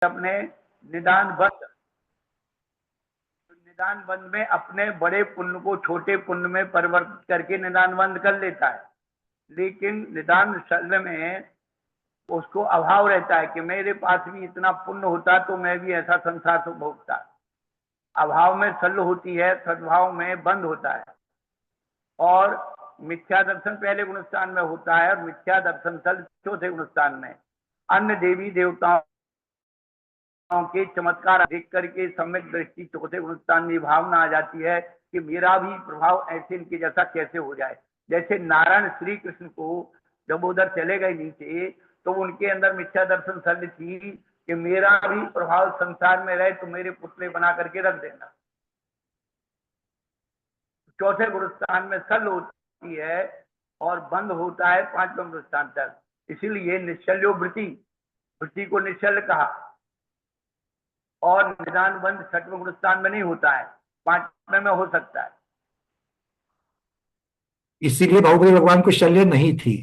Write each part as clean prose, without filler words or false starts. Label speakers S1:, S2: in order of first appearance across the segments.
S1: अपने निदान बंद, निदान बंद में अपने बड़े पुण्य को छोटे पुण्य में परिवर्तित करके निदान बंद कर लेता है। लेकिन निदान शल्य में उसको अभाव रहता है कि मेरे पास भी इतना पुण्य होता तो मैं भी ऐसा संसार सुख भोगता। अभाव में शल्य होती है, सद्भाव में बंद होता है। और मिथ्या दर्शन पहले गुणस्थान में होता है और मिथ्या दर्शन शल्य चौथे गुणस्थान में। अन्य देवी देवताओं के चमत्कार देख करके सम्यक दृष्टि चौथे गुणस्थान में भावना आ जाती है कि मेरा भी प्रभाव ऐसे इनके जैसा कैसे हो जाए। जैसे नारायण श्री कृष्ण को जब उधर चले गए नीचे तो उनके अंदर मिथ्या दर्शन शल्य थी कि मेरा भी प्रभाव संसार में रहे तो मेरे पुतले बना करके रख देना। चौथे गुणस्थान में शल्य होती है और बंद होता है पांचवें गुणस्थान तक। इसीलिए निश्चल्यो वृत्ति, वृत्ति को निश्चल्य कहा। और निदान बंद छठवें गुणस्थान में नहीं होता है, पांचवें में हो सकता है।
S2: इसीलिए बाहुबली भगवान को शल्य नहीं थी।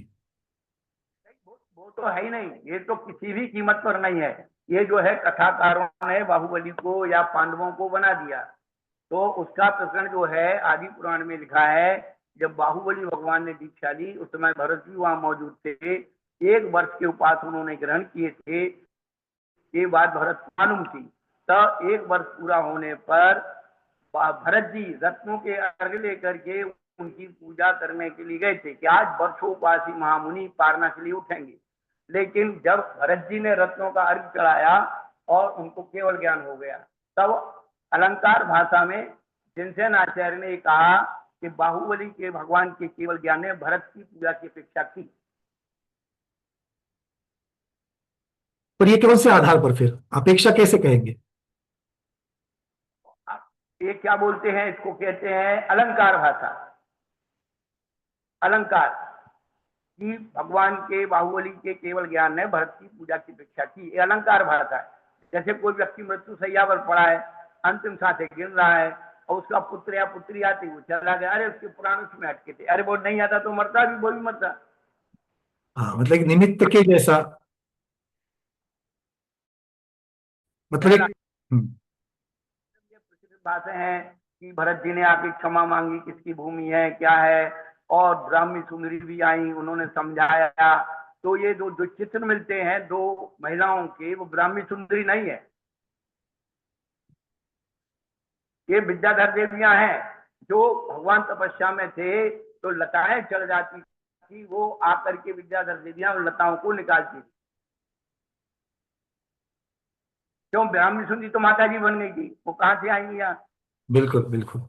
S1: वो तो है ही नहीं, ये तो किसी भी कीमत पर नहीं है। ये जो है कथाकारों ने बाहुबली को या पांडवों को बना दिया। तो उसका प्रकरण जो है आदि पुराण में लिखा है, जब बाहुबली भगवान ने दीक्षा ली उस समय भरत जी वहां मौजूद थे। 1 वर्ष के उपास उन्होंने ग्रहण किए थे। ये बात भरत को मालूम थी। तो 1 वर्ष पूरा होने पर भरत जी रत्नों के अर्घ लेकर के उनकी पूजा करने के लिए गए थे कि आज वर्षोपासी महामुनि पारना के लिए उठेंगे। लेकिन जब भरत जी ने रत्नों का अर्घ चढ़ाया और उनको केवल ज्ञान हो गया, तब अलंकार भाषा में जिनसेन आचार्य ने कहा कि बाहुबली के भगवान के केवल ज्ञान ने भरत की पूजा की अपेक्षा की।
S2: पर ये कौन से आधार पर फिर अपेक्षा कैसे कहेंगे?
S1: ये क्या बोलते हैं, इसको कहते हैं अलंकार भाषा। अलंकार कि भगवान के बाहुबली के केवल ज्ञान ने भरत की पूजा की अपेक्षा की, ये अलंकार भाषा है। जैसे कोई व्यक्ति मृत्यु सैया पर पड़ा है, अंतिम सांसें गिन रहा है और उसका पुत्र या पुत्री आती वो चला गया, अरे उसके पुराण उसमें अटके थे, अरे वो नहीं आता तो मरता भी, वो भी मरता।
S2: हाँ, मतलब एक निमित्त के जैसा। मतलब
S1: पहला
S2: एक। हम्म।
S1: ये प्रचलित बातें हैं कि भरत जी ने आके क्षमा मांगी, किसकी भूमि है क्या है, और ब्राह्मी सुंदरी भी आई, उन्होंने समझाया। तो ये दो जो चित्र मिलते हैं दो महिलाओं के, वो ब्राह्मी सुंदरी नहीं है, ये विद्याधर देवियां हैं। जो भगवान तपस्या में थे तो लताएं चढ़ जाती थी, वो आकर के विद्याधर देवियां उन लताओं को निकालती थी। क्यों, ब्राह्मी सुंदरी तो माता जी बन गई थी, वो कहां से आएंगी यहाँ।
S2: बिल्कुल बिल्कुल।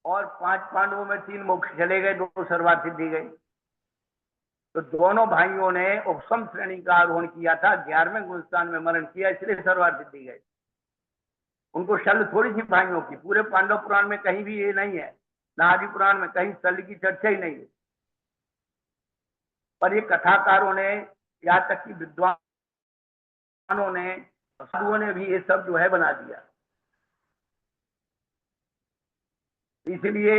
S1: और 5 पांडवों में 3 मोक्ष चले गए, 2 सर्वार्थ सिद्धि गई। तो दोनों भाइयों ने उपसम श्रेणी का आरोहण किया था, 11वें गुणस्थान में मरण किया, इसलिए सर्वार्थ सिद्धि गए। उनको शल्य थोड़ी सी भाइयों की, पूरे पांडव पुराण में कहीं भी ये नहीं है, ना आदि पुराण में कहीं शल्य की चर्चा ही नहीं है। पर ये कथाकारों ने, यहाँ तक कि विद्वानों ने, साधुओं ने भी ये सब जो है बना दिया। इसलिए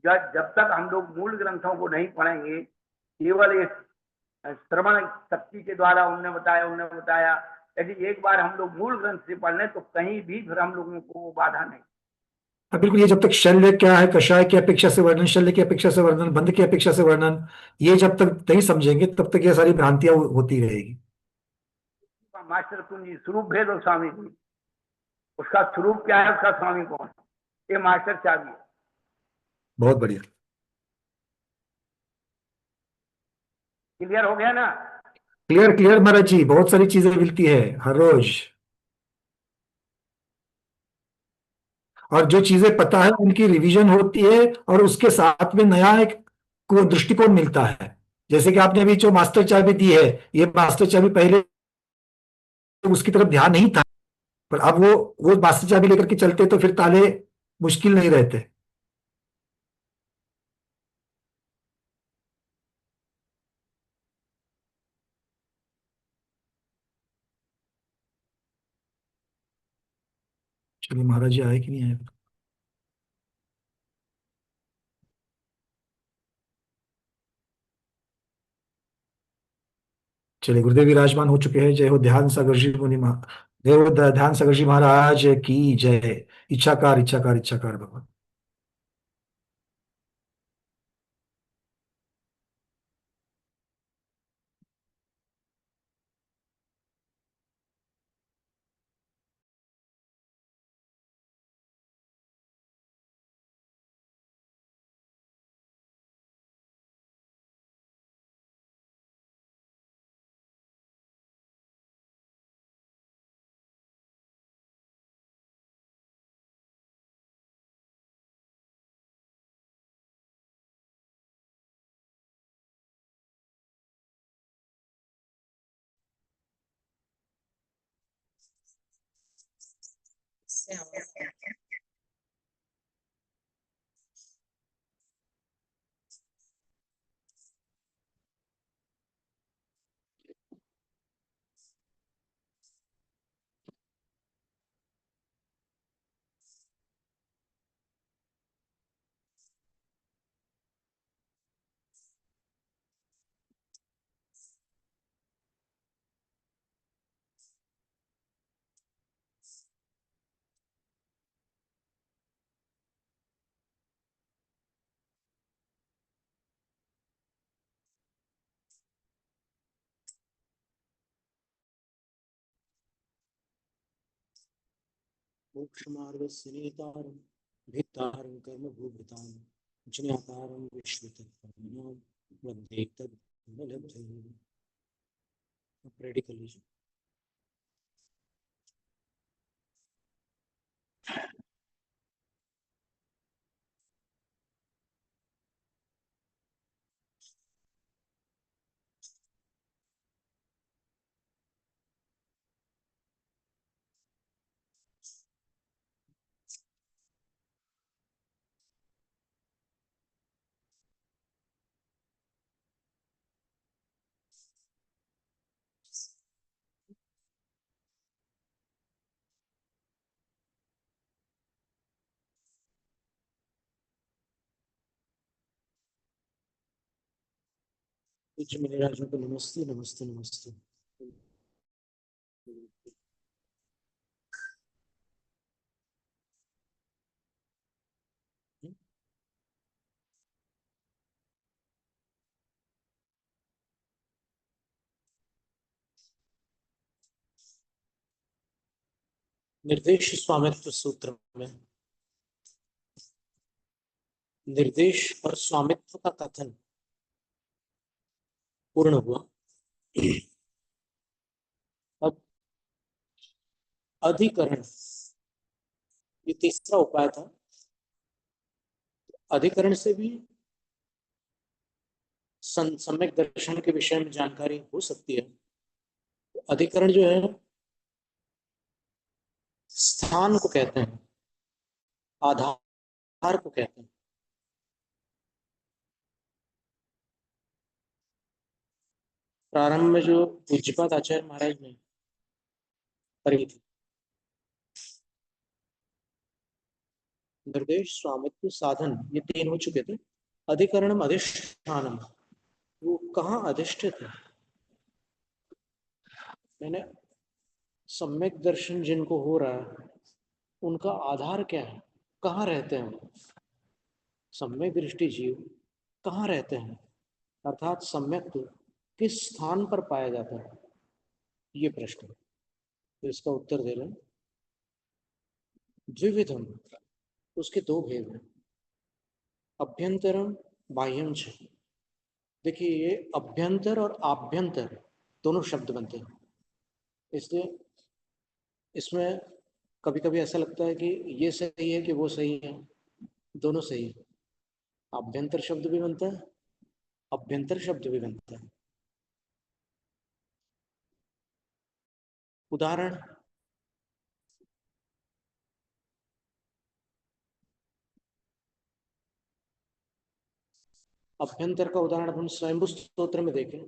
S1: जब तक हम लोग मूल ग्रंथों को नहीं पढ़ेंगे, केवल इस श्रवण शक्ति के द्वारा उन्होंने बताया, यदि एक बार हम लोग मूल ग्रंथ से पढ़ लें तो कहीं भी फिर हम लोगों को बाधा नहीं।
S2: हाँ, बिल्कुल। ये जब तक शल्य क्या है, कषाय की अपेक्षा से वर्णन, शल्य की अपेक्षा से वर्णन, बंध की अपेक्षा से वर्णन, ये जब तक नहीं समझेंगे तब तक ये सारी भ्रांतियां होती रहेगी।
S1: मास्टर कुंजी स्वरूप भेद और स्वामी जी, उसका स्वरूप क्या है, उसका स्वामी कौन है, ये मास्टर चाबी है।
S2: बहुत बढ़िया।
S1: क्लियर हो गया ना।
S2: क्लियर क्लियर महाराज जी, बहुत सारी चीजें मिलती है हर रोज। और जो चीजें पता है उनकी रिवीजन होती है और उसके साथ में नया एक दृष्टिकोण मिलता है। जैसे कि आपने अभी जो मास्टर चाबी दी है, ये मास्टर चाबी पहले उसकी तरफ ध्यान नहीं था, पर अब वो मास्टर चाबी लेकर के चलते तो फिर ताले मुश्किल नहीं रहते। चलिए, महाराज जी आए कि नहीं आए? चलिए, गुरुदेव विराजमान हो चुके हैं। जय हो ध्यान सागर जी मुनि जय हो ध्यान सागर जी महाराज की जय। इच्छाकार इच्छाकार इच्छाकार भगवान।
S3: मोक्षमार्गस्य नेतारं भित्तारं कर्मभूभृतां ज्ञातारं विश्वतत्त्वानां वन्दे तद्फललब्धये। आप रेडी कर लीजिए। पूज्य महाराजों को नमस्ते नमस्ते नमस्ते। निर्देश स्वामित्व सूत्र में निर्देश और स्वामित्व का कथन पूर्ण हुआ। अब अधिकरण, ये तीसरा उपाय था। अधिकरण से भी सम्यक दर्शन के विषय में जानकारी हो सकती है। अधिकरण जो है स्थान को कहते हैं, आधार को कहते हैं। प्रारंभ में जो पूज्यपाद आचार्य महाराज ने करी थी, निर्देश स्वामित्व साधन, ये तीन हो चुके थे। अधिकरणम अधिष्ठानम, वो कहाँ अधिष्ठित है? मैंने सम्यक दर्शन जिनको हो रहा है उनका आधार क्या है, कहाँ रहते हैं? सम्यक दृष्टि जीव कहाँ रहते हैं, अर्थात सम्यक किस स्थान पर पाया जाता है, ये प्रश्न। तो इसका उत्तर दे रहे हैं द्विविधम, उसके दो भेद हैं। अभ्यंतरम बाह्यम छ। देखिए, ये अभ्यंतर और आभ्यंतर दोनों शब्द बनते हैं, इसलिए इसमें कभी कभी ऐसा लगता है कि ये सही है कि वो सही है। दोनों सही है। आभ्यंतर शब्द भी बनता है, अभ्यंतर शब्द भी बनता है। उदाहरण, अभ्यंतर का उदाहरण हम स्वयंभू स्तोत्र में देखें।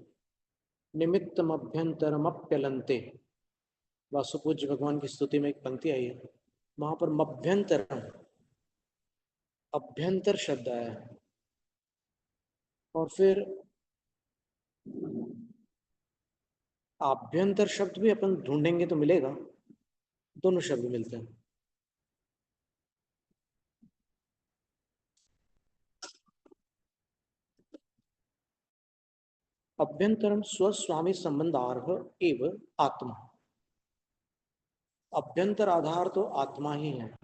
S3: निमित्तम अभ्यंतरम अप्यलंते, वासुपूज्य भगवान की स्तुति में एक पंक्ति आई है, वहां पर मभ्यंतरम, अभ्यंतर शब्द आया है। और फिर आभ्यंतर शब्द भी अपन ढूंढेंगे तो मिलेगा, दोनों शब्द मिलते हैं। अभ्यंतरम स्वस्वामी संबंधार्ह एव आत्मा। अभ्यंतर आधार तो आत्मा ही है,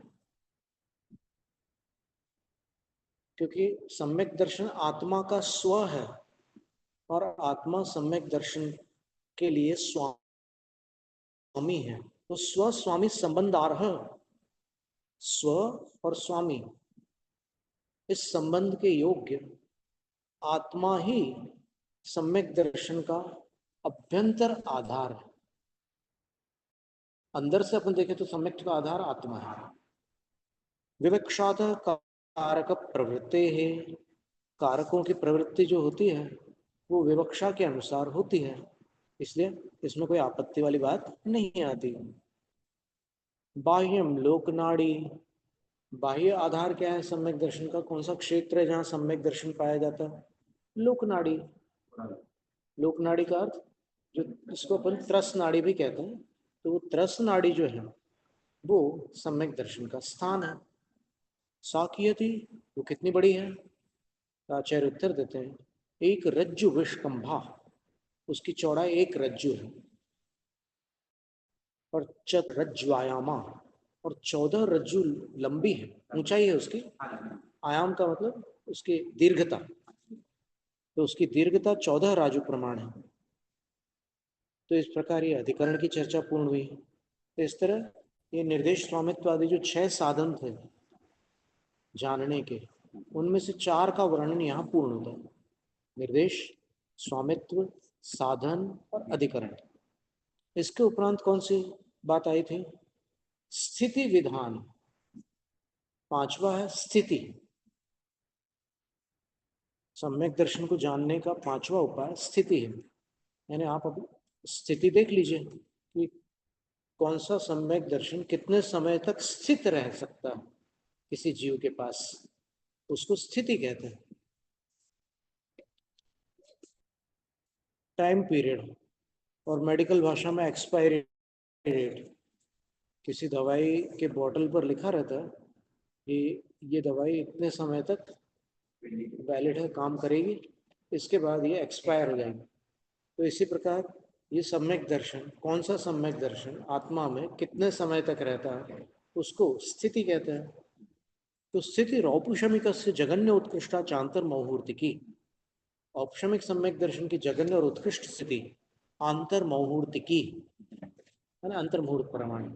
S3: क्योंकि सम्यक दर्शन आत्मा का स्व है और आत्मा सम्यक दर्शन के लिए स्वामी है। तो स्व स्वामी संबंधार्ह, स्व और स्वामी इस संबंध के योग्य आत्मा ही सम्यक दर्शन का अभ्यंतर आधार है। अंदर से अपन देखें तो सम्यक का आधार आत्मा है। विवक्षात कारक प्रवृत्ति है, कारकों की प्रवृत्ति जो होती है वो विवक्षा के अनुसार होती है, इसलिए इसमें कोई आपत्ति वाली बात नहीं आती। बाह्यम लोक नाड़ी, बाह्य आधार क्या है सम्यक दर्शन का? कौन सा क्षेत्र है जहां सम्यक दर्शन पाया जाता है? लोक नाड़ी। लोक नाड़ी का अर्थ जो इसको अपन त्रस नाड़ी भी कहते हैं, तो वो त्रस नाड़ी जो है वो सम्यक दर्शन का स्थान है। साकियति, वो कितनी बड़ी है? आचार्य उत्तर देते हैं, एक रज्जु विष्कंभा, उसकी चौड़ाई एक रज्जु है। और रज्ज्वायामा, और 14 रज्जु लंबी है, ऊंचाई है उसकी। आयाम का मतलब उसकी दीर्घता, तो उसकी दीर्घता 14 राजु प्रमाण है। तो इस प्रकार ये अधिकरण की चर्चा पूर्ण हुई। तो इस तरह ये निर्देश स्वामित्व आदि जो 6 साधन थे जानने के, उनमें से 4 का वर्णन यहाँ पूर्ण होता है। निर्देश, स्वामित्व, साधन और अधिकरण। इसके उपरांत कौन सी बात आई थी? स्थिति विधान। 5वां है स्थिति। सम्यक दर्शन को जानने का 5वां उपाय स्थिति है। यानी आप अब स्थिति देख लीजिए कि कौन सा सम्यक दर्शन कितने समय तक स्थित रह सकता है किसी जीव के पास, उसको स्थिति कहते हैं। टाइम पीरियड, और मेडिकल भाषा में एक्सपायरी डेट। किसी दवाई के बोतल पर लिखा रहता है कि ये दवाई इतने समय तक वैलिड है, काम करेगी, इसके बाद ये एक्सपायर हो जाएगी। तो इसी प्रकार ये सम्यक दर्शन, कौन सा सम्यक दर्शन आत्मा में कितने समय तक रहता है, उसको स्थिति कहते हैं। तो स्थिति औपशमिक से जगन्य उत्कृष्टा चांतर मौहूर्ति की। औपशमिक सम्यक दर्शन की जगन्य और उत्कृष्ट स्थिति आंतर मौहूर्ति की, है ना, अंतर मुहूर्त प्रमाण,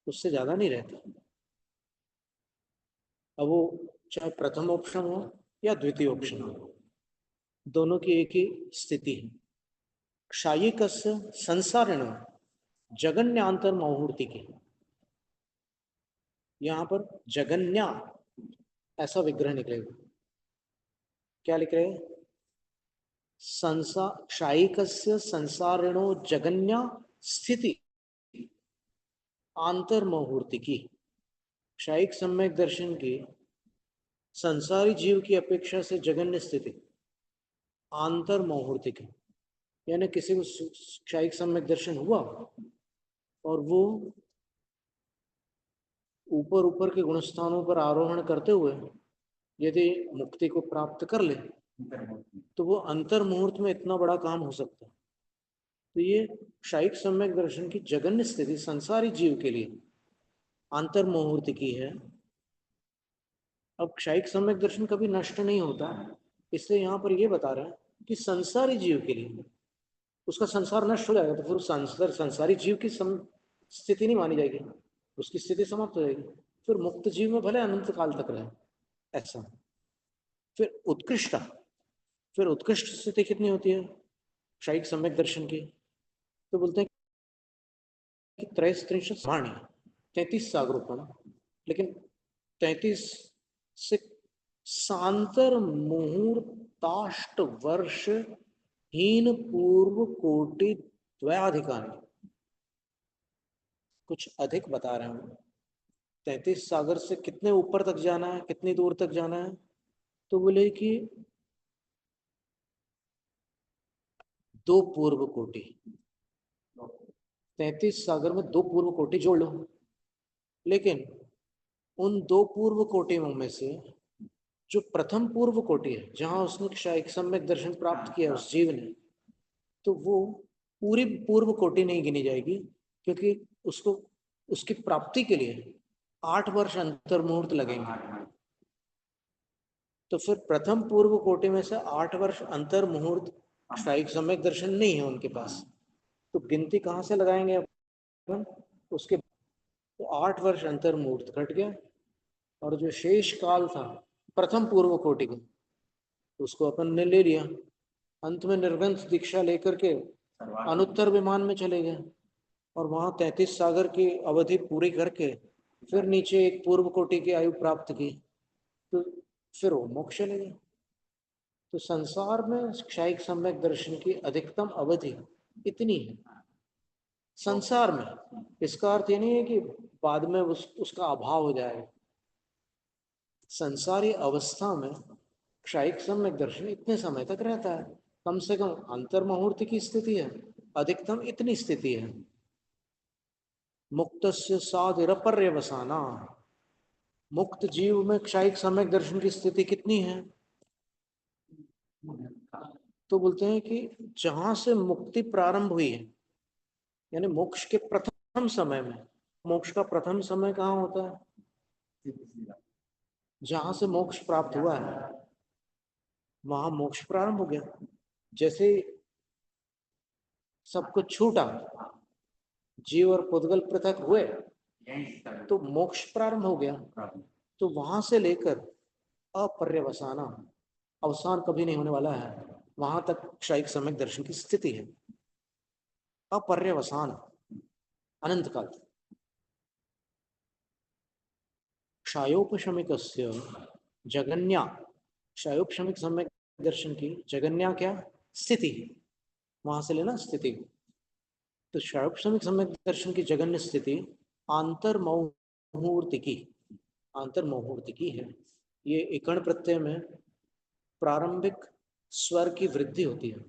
S3: उससे ज्यादा नहीं रहता। अब वो चाहे प्रथम ऑप्शन हो या द्वितीय ऑप्शन हो, दोनों की एक ही स्थिति है। क्षायिक संसारण जगन्यांतर मुहूर्ति की, यहां पर जगन्या ऐसा विग्रह निकलेगा। क्या लिख रहे हैं? क्षायिक संसारणो जगन्या स्थिति आंतर मुहूर्ति की। क्षायिक सम्यक दर्शन की संसारी जीव की अपेक्षा से जगन्य स्थिति आंतर मुहूर्ति की, यानी किसी को क्षायिक सम्यक दर्शन हुआ और वो ऊपर ऊपर के गुणस्थानों पर आरोहण करते हुए यदि मुक्ति को प्राप्त कर ले तो वो अंतर मुहूर्त में इतना बड़ा काम हो सकता है। तो ये क्षायिक सम्यक दर्शन की जगन्य स्थिति संसारी जीव के लिए अंतर मुहूर्त की है। अब क्षायिक सम्यक दर्शन कभी नष्ट नहीं होता, इसलिए यहाँ पर ये बता रहे हैं कि संसारी जीव के लिए उसका संसार नष्ट हो जाएगा तो फिर संसारी जीव की स्थिति नहीं मानी जाएगी, उसकी स्थिति समाप्त हो जाएगी। फिर मुक्त जीव में भले अनंत काल तक रहे, ऐसा। फिर उत्कृष्ट स्थिति कितनी होती है क्षायिक सम्यक दर्शन की? तो बोलते हैं कि 33 वाणी 33 सागरोपण, लेकिन 33 से सांतर मुहूर्ताष्ट वर्ष हीन पूर्व कोटि द्वयाधिकारी, कुछ अधिक बता रहे हैं। 33 सागर से कितने ऊपर तक जाना है, कितनी दूर तक जाना है? तो बोले कि 2 पूर्व कोटि, 33 सागर में 2 पूर्व कोटि जोड़ लो, लेकिन उन 2 पूर्व कोटियों में से जो प्रथम पूर्व कोटि है, जहां उसने क्षायिक सम्यक दर्शन प्राप्त किया उस जीव ने, तो वो पूरी पूर्व कोटि नहीं गिनी जाएगी, क्योंकि उसको उसकी प्राप्ति के लिए 8 वर्ष अंतर मुहूर्त लगेंगे। तो फिर प्रथम पूर्व कोटि में से 8 वर्ष अंतर मुहूर्त क्षायिक सम्यक दर्शन नहीं है उनके पास, तो गिनती कहाँ से लगाएंगे अपन? उसके तो 8 वर्ष अंतर मुहूर्त घट गया, और जो शेष काल था प्रथम पूर्व कोटि का, उसको अपन ने ले लिया। अंत में निर्गंथ दीक्षा लेकर के अनुत्तर विमान में चले गए, और वहां 33 सागर की अवधि पूरी करके फिर नीचे एक पूर्व कोटि की आयु प्राप्त की, तो फिर वो मोक्ष चले गए। तो संसार में क्षायिक सम्यक दर्शन की अधिकतम अवधि इतनी है संसार में। इसका अर्थ ये नहीं है कि बाद में उसका अभाव हो जाएगा। संसारी अवस्था में क्षायिक सम्यक दर्शन इतने समय तक रहता है, कम से कम अंतर मुहूर्त की स्थिति है, अधिकतम इतनी स्थिति है। मुक्तस्य साधिरपर्यवसाना, मुक्त जीव में क्षायिक सम्यक दर्शन की स्थिति कितनी है? तो बोलते हैं कि जहां से मुक्ति प्रारंभ हुई है, यानी मोक्ष के प्रथम समय में, मोक्ष का प्रथम समय कहाँ होता है? जहां से मोक्ष प्राप्त हुआ है वहां मोक्ष प्रारंभ हो गया। जैसे सब कुछ छूटा, जीव और पुद्गल पृथक हुए, तो मोक्ष प्रारंभ हो गया। तो वहां से लेकर अपर्यवसाना, अवसान कभी नहीं होने वाला है, वहां तक क्षायिक सम्यक दर्शन की स्थिति है। अपर्यवसान, अनंत काल। क्षायोपशमिकस्य जगन्या, क्षायोपशमिक सम्यक दर्शन की जगन्या क्या स्थिति, वहां से लेना स्थिति। तो क्षायोपशमिक सम्यक दर्शन की जगन्य स्थिति आंतरमौहूर्तिकी, आंतरमौहूर्तिकी है। ये इकण प्रत्यय में प्रारंभिक स्वर की वृद्धि होती है।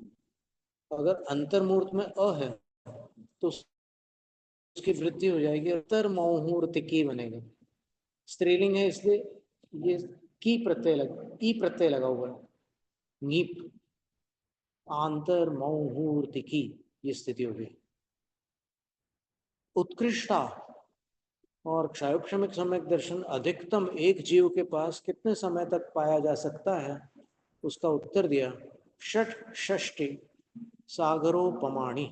S3: अगर अंतर्मुहूर्त में अ है तो उसकी वृद्धि हो जाएगी, अंतरमौहूर्तिकी बनेगा। स्त्रीलिंग है इसलिए ये की प्रत्यय ई प्रत्यय लगा हुआ है, नीप, आंतरमौहूर्तिकी ये स्थिति हो गई। उत्कृष्टा और क्षायोपशमिक सम्यक दर्शन अधिकतम एक जीव के पास कितने समय तक पाया जा सकता है? उसका उत्तर दिया, षट षष्टि सागरोपमाणी,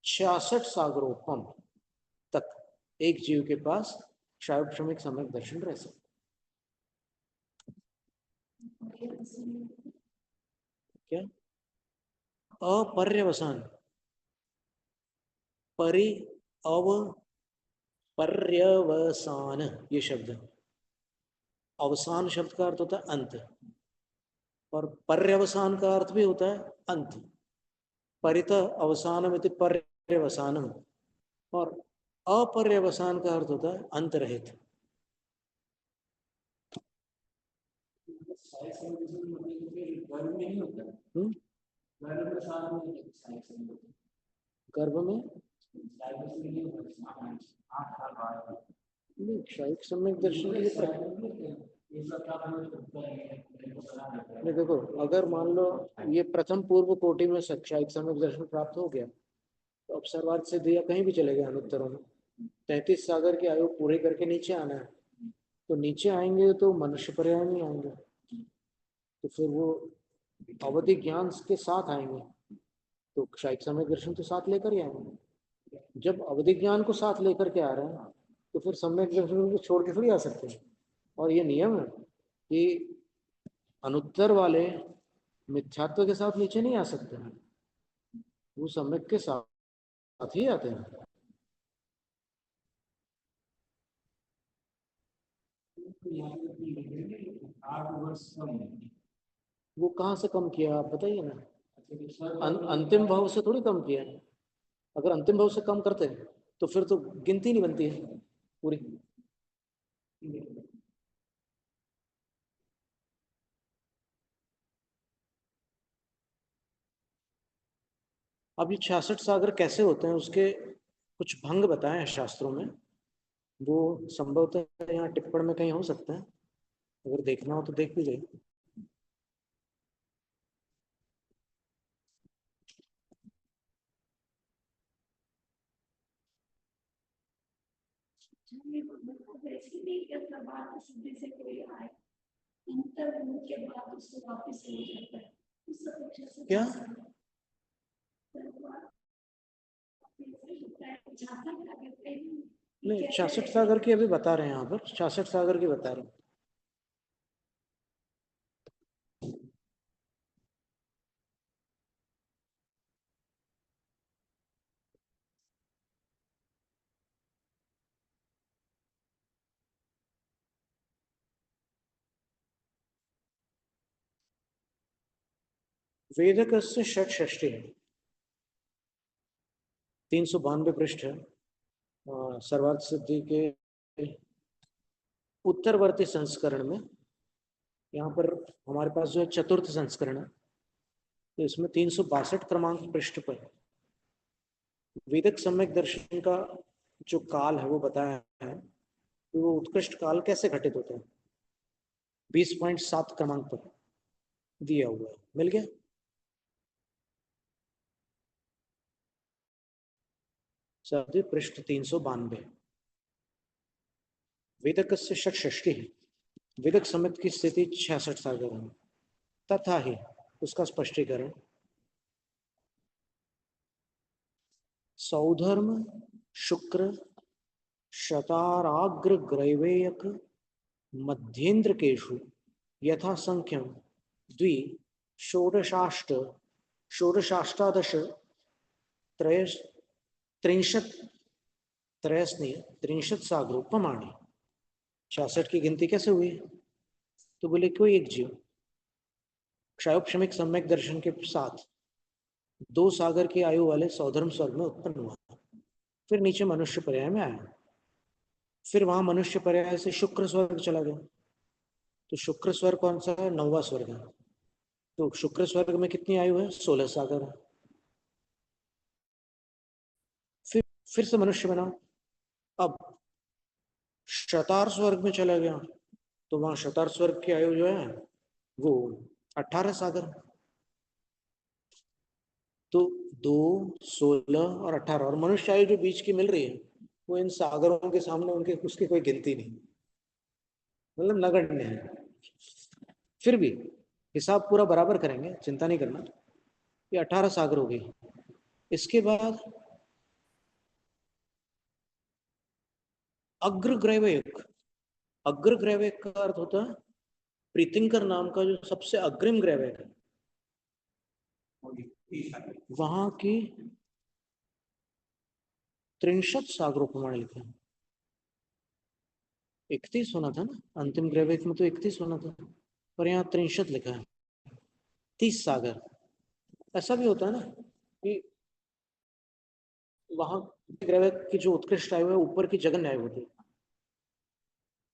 S3: 66 सागरोपम तक एक जीव के पास क्षायोपशमिक सम्यक दर्शन रह सकता। क्या? अपर्यवसान, परि अव पर्यवसान, ये शब्द, अवसान शब्द का अर्थ होता है अंत, और पर्यवसान का अर्थ भी होता है अंत। परित अवसानम इति पर्यवसानम, और अपर्यवसान का अर्थ होता है अंत रहित। गर्भ में क्षायिक सम्यक दर्शन के लिए देखो, अगर मान लो ये प्रथम पूर्व कोटि में क्षायिक सम्यक दर्शन प्राप्त हो गया, तो अब सर्वार्थ सिद्ध या कहीं भी चले गए अनुत्तरों में, 33 सागर की आयु पूरे करके नीचे आना है। तो नीचे आएंगे तो मनुष्य पर्याय नहीं आएंगे, तो फिर वो अवधि ज्ञान के साथ आएंगे, तो क्षायिक सम्यक दर्शन तो साथ लेकर ही आएंगे। जब अवधि ज्ञान को साथ लेकर के आ रहे हैं तो फिर सम्यक दर्शन को छोड़ के थोड़ी आ सकते हैं। और ये नियम है कि अनुत्तर वाले मिथ्यात्व के साथ नीचे नहीं आ सकते हैं, वो सम्यक के साथ ही आते हैं। वो कहाँ से कम किया आप बताइए ना। अंतिम भाव से थोड़ी कम किया है। अगर अंतिम भाव से कम करते तो फिर तो गिनती नहीं बनती है पूरी। अब ये 66 सागर कैसे होते हैं उसके कुछ भंग बताए हैं शास्त्रों में, वो संभवतः यहाँ टिप्पण में कहीं हो सकता है, अगर देखना हो तो देख भी ले। क्या नहीं, 66 सागर की अभी बता रहे हैं यहाँ पर, 66 सागर की बता रहे हैं। वेदक से षट्षष्टि है, 392 पृष्ठ है। सर्वार्थ सिद्धि के उत्तरवर्ती संस्करण में, यहाँ पर हमारे पास जो है चतुर्थ संस्करण है, तो इसमें 362 क्रमांक पृष्ठ पर वेदक सम्यक दर्शन का जो काल है वो बताया है, तो वो उत्कृष्ट काल कैसे घटित होता है 20.7 क्रमांक पर दिया हुआ है। मिल गया? सदी पृष्ठ 392। वेदक से षट्षष्टि है, वेदक सम्यक की स्थिति 66 सागर है। तथा ही उसका स्पष्टीकरण, सौधर्म शुक्र शताराग्र ग्रैवेयक मध्येन्द्र केशु यथा संख्यम द्वि षोडशाष्ट षोडशाष्टादश त्रयश त्रिंशत त्रयस्नी त्रिंशत सागरों प्रमाणी। 66 की गिनती कैसे हुई? तो बोले कोई एक जीव क्षयोपशमिक सम्यक दर्शन के साथ 2 सागर की आयु वाले सौधर्म स्वर्ग में उत्पन्न हुआ, फिर नीचे मनुष्य पर्याय में आया, फिर वहां मनुष्य पर्याय से शुक्र स्वर्ग चला गया। तो शुक्र स्वर्ग कौन सा है? 9वां स्वर्ग है। तो शुक्र स्वर्ग में कितनी आयु है? 16 सागर है। फिर से मनुष्य बना, अब शतार स्वर्ग में चला गया, तो वहां शतार स्वर्ग की आयु जो है वो 18 सागर। तो 2, 16 और 18 और मनुष्य आयु जो बीच की मिल रही है वो इन सागरों के सामने उनके उसकी कोई गिनती नहीं, मतलब नगण्य है। फिर भी हिसाब पूरा बराबर करेंगे, चिंता नहीं करना। ये 18 सागर हो गई। इसके बाद अग्रग्रैवयक, अग्रग्रैवयक का अर्थ होता है प्रीतिंकर नाम का जो सबसे अग्रिम ग्रैवयक है, वहां की 63 सागरों प्रमाण लिखा है। 31 होना था ना, अंतिम ग्रैवयक में तो 31 होना था, पर यहाँ 63 लिखा है, 30 सागर। ऐसा भी होता है ना कि वहां ग्रैवयक की जो उत्कृष्ट आयु है ऊपर की जगन आयु होती है,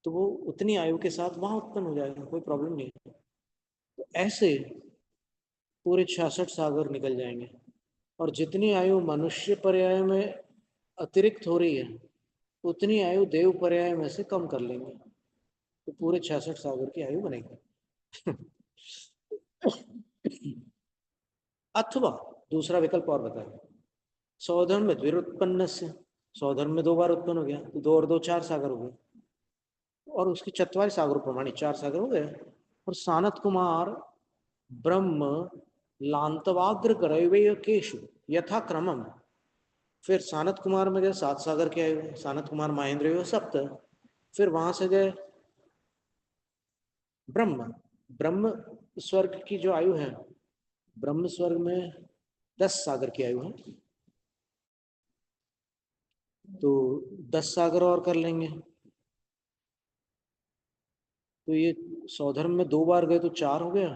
S3: तो वो उतनी आयु के साथ वहां उत्पन्न हो जाएगा, कोई प्रॉब्लम नहीं है। तो ऐसे पूरे 66 सागर निकल जाएंगे, और जितनी आयु मनुष्य पर्याय में अतिरिक्त हो रही है उतनी आयु देव पर्याय में से कम कर लेंगे, तो पूरे 66 सागर की आयु बनेगी। अथवा दूसरा विकल्प और बताएं, सौधर्म में द्विरुत्पन्न से, सौधर्म में 2 बार उत्पन्न हो गया, तो 2 और 2 4 सागर हो गए, और उसकी 44 सागर प्रमाणी 4 सागर हो गए। और सानत कुमार ब्रह्म लांतवाग्र ग्रैवेय केशु यथा क्रमम, फिर सानत कुमार में गए 7 सागर के आयु, सानत कुमार महेंद्र सप्त, फिर वहां से गए ब्रह्म, ब्रह्म स्वर्ग की जो आयु है, ब्रह्म स्वर्ग में 10 सागर की आयु है, तो 10 सागर और कर लेंगे। तो ये सौधर्म में 2 बार गए तो 4 हो गया,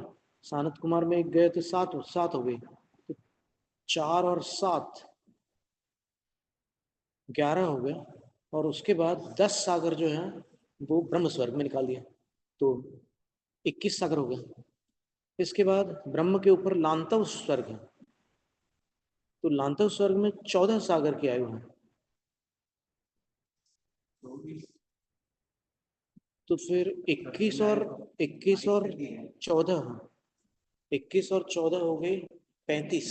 S3: सानत कुमार में 1 गए तो 7 हो गई, तो 4 और 7 11 हो गया, और उसके बाद 10 सागर जो है वो ब्रह्म स्वर्ग में निकाल दिया, तो 21 सागर हो गया। इसके बाद ब्रह्म के ऊपर लांतव स्वर्ग है, तो लांतव स्वर्ग में 14 सागर की आयु है। तो फिर 21 और 14, 21 और 14 हो गई 35,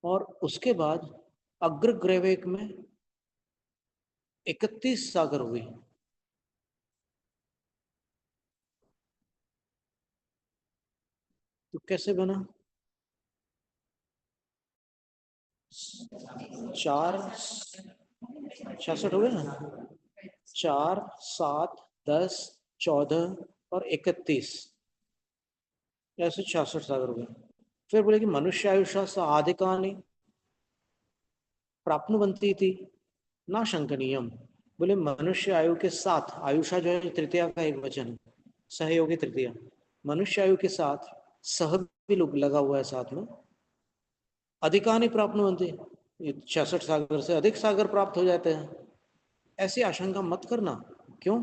S3: और उसके बाद अग्रग्रैवेक में 31 सागर हुई। तो कैसे बना? 4 66 हो गए ना, 4 7 10 14 और 31, ऐसे 66 सागर हो गए। फिर बोले कि मनुष्य आयुषा स आदिकानि प्राप्नुवन्ति थी ना शंकनीयम। बोले मनुष्य आयु के साथ, आयुषा जो है तृतीया का एक वचन है, सहयोगी तृतीया, मनुष्य आयु के साथ सह भी लगा हुआ है साथ में, अधिकानि प्राप्नुवन्ति, 66 सागर से अधिक सागर प्राप्त हो जाते हैं, ऐसी आशंका मत करना। क्यों?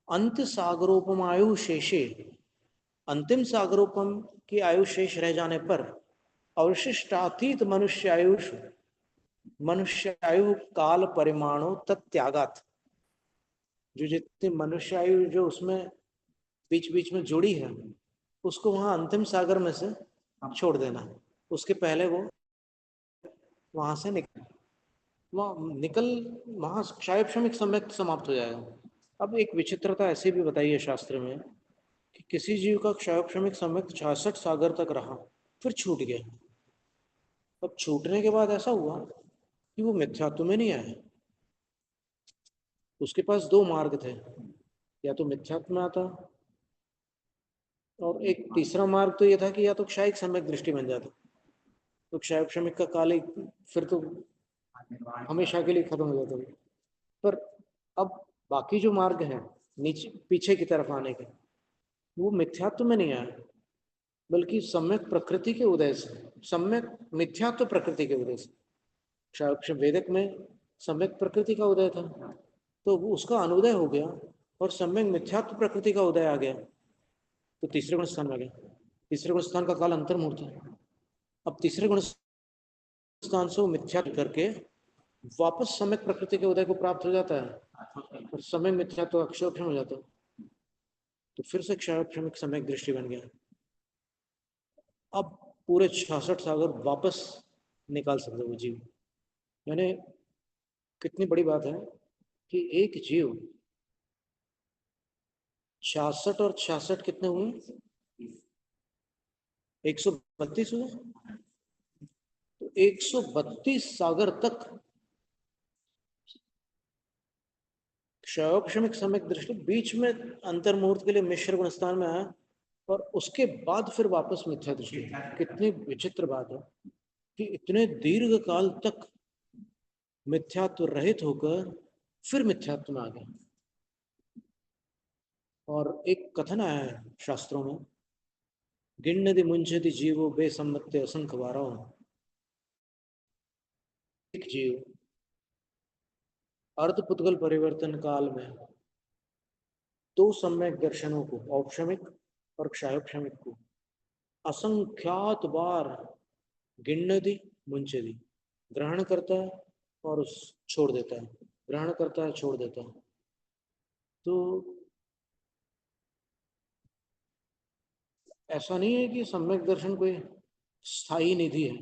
S3: अंत सागरोपम आयु शेषे, अंतिम सागरोपम की आयु शेष रह जाने पर अवशिष्टातीत मनुष्य आयुष, मनुष्य आयु काल परिमाणो तत्यागात, जो जितनी मनुष्य आयु जो उसमें बीच बीच में जुड़ी है उसको वहां अंतिम सागर में से छोड़ देना, उसके पहले वो वहां से निकल वहां क्षायब श्रमिक सम्यक समाप्त हो जाएगा। अब एक विचित्रता ऐसी भी बताई है शास्त्र में कि किसी जीव का क्षायब श्रमिक सम्यक 66 सागर तक रहा, फिर छूट गया। अब छूटने के बाद ऐसा हुआ कि वो मिथ्यात्व में नहीं आया, उसके पास दो मार्ग थे, या तो मिथ्यात्व में आता, और एक तीसरा मार्ग तो ये था कि या तो क्षायिक सम्यक दृष्टि बन जाता, तो क्षायब श्रमिक का काल फिर तो हमेशा के लिए खत्म हो जाता है। पर अब बाकी जो मार्ग है नीचे पीछे की तरफ आने के, वो मिथ्यात्व में नहीं आया, बल्कि सम्यक प्रकृति के उदय से, सम्यक मिथ्यात्व प्रकृति के उदय से। वेदक में सम्यक प्रकृति का उदय था, तो उसका अनुदय हो गया और सम्यक मिथ्यात्व प्रकृति का उदय आ गया, तो तीसरे गुण स्थान में आ गया। तीसरे गुण स्थान का काल अंतर्मुहूर्त है। अब तीसरे गुण स्थान से वो मिथ्यात्व करके वापस सम्यक प्रकृति के उदय को प्राप्त हो जाता है, और समय मिथ्या तो अक्षोभ्यम हो जाता है, तो फिर से क्षायक्षमिक सम्यक दृष्टि बन गया। अब पूरे 66 सागर वापस निकाल सकते वो जीव। यानी कितनी बड़ी बात है कि एक जीव 66 और 66 कितने हुए? 132 हुए। तो 132 सागर तक क्षयोक्षमिक सम्यक दृष्टि, बीच में अंतर्मुहूर्त के लिए मिश्र गुण स्थान में आया, और उसके बाद फिर वापस मिथ्या दृष्टि। कितनी विचित्र बात है कि इतने दीर्घ काल तक मिथ्यात्व रहित होकर फिर मिथ्यात्व में आ गया। और एक कथन आया है शास्त्रों में, गिण्यति मुंचति जीवो बेसम्मत्य असंख्य बारो। एक जीव अर्धपुद्गल परिवर्तन काल में दो सम्यक दर्शनों को, औपशमिक और क्षयोक्षमिक को, असंख्यात बार गिण्यति मुंचति, ग्रहण करता है और छोड़ देता है, ग्रहण करता है छोड़ देता है। तो ऐसा नहीं है कि सम्यक दर्शन कोई स्थायी निधि है।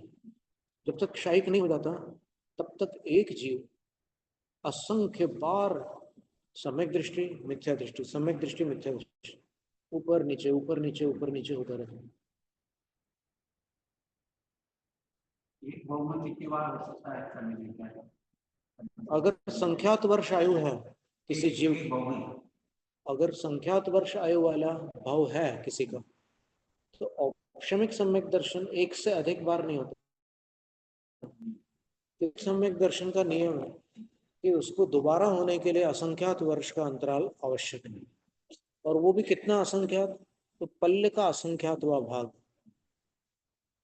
S3: जब तक क्षयिक नहीं हो जाता तब तक एक जीव असंख्य बार सम्यक दृष्टि मिथ्या दृष्टि, सम्यक दृष्टि मिथ्या दृष्टि, ऊपर नीचे ऊपर नीचे ऊपर नीचे होता रहता है। अगर संख्यात वर्ष आयु है किसी जीव की, अगर संख्यात वर्ष आयु वाला भाव है किसी का, तो औपशमिक सम्यक दर्शन एक से अधिक बार नहीं होता। एक सम्यक दर्शन का नियम है कि उसको दोबारा होने के लिए असंख्यात वर्ष का अंतराल आवश्यक है, और वो भी कितना असंख्यात? तो पल्ल का असंख्यात हुआ भाग,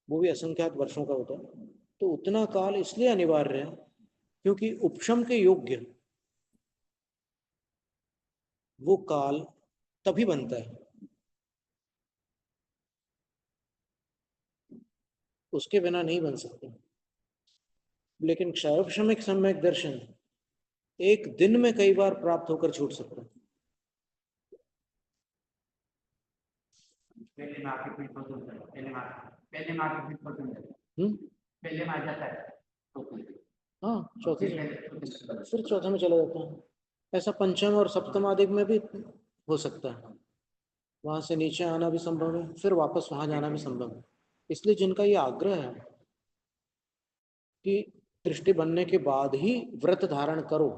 S3: वो भी असंख्यात वर्षों का होता है। तो उतना काल इसलिए अनिवार्य है क्योंकि उपशम के योग्य वो काल तभी बनता है उसके बिना नहीं बन सकते। लेकिन क्षयोपशमिक सम्यक दर्शन एक दिन में कई बार प्राप्त होकर छूट सकता है।
S1: पहले में आके फिर पहले में आके फिर पहले में आ जाता है तो
S3: हाँ, चौथे फिर चौथे में चला जाता है। ऐसा पंचम और सप्तम आदि में भी हो सकता है। वहां से नीचे आना भी संभव है, फिर वापस वहां जाना भी संभव है। इसलिए जिनका ये आग्रह है कि दृष्टि बनने के बाद ही व्रत धारण करो।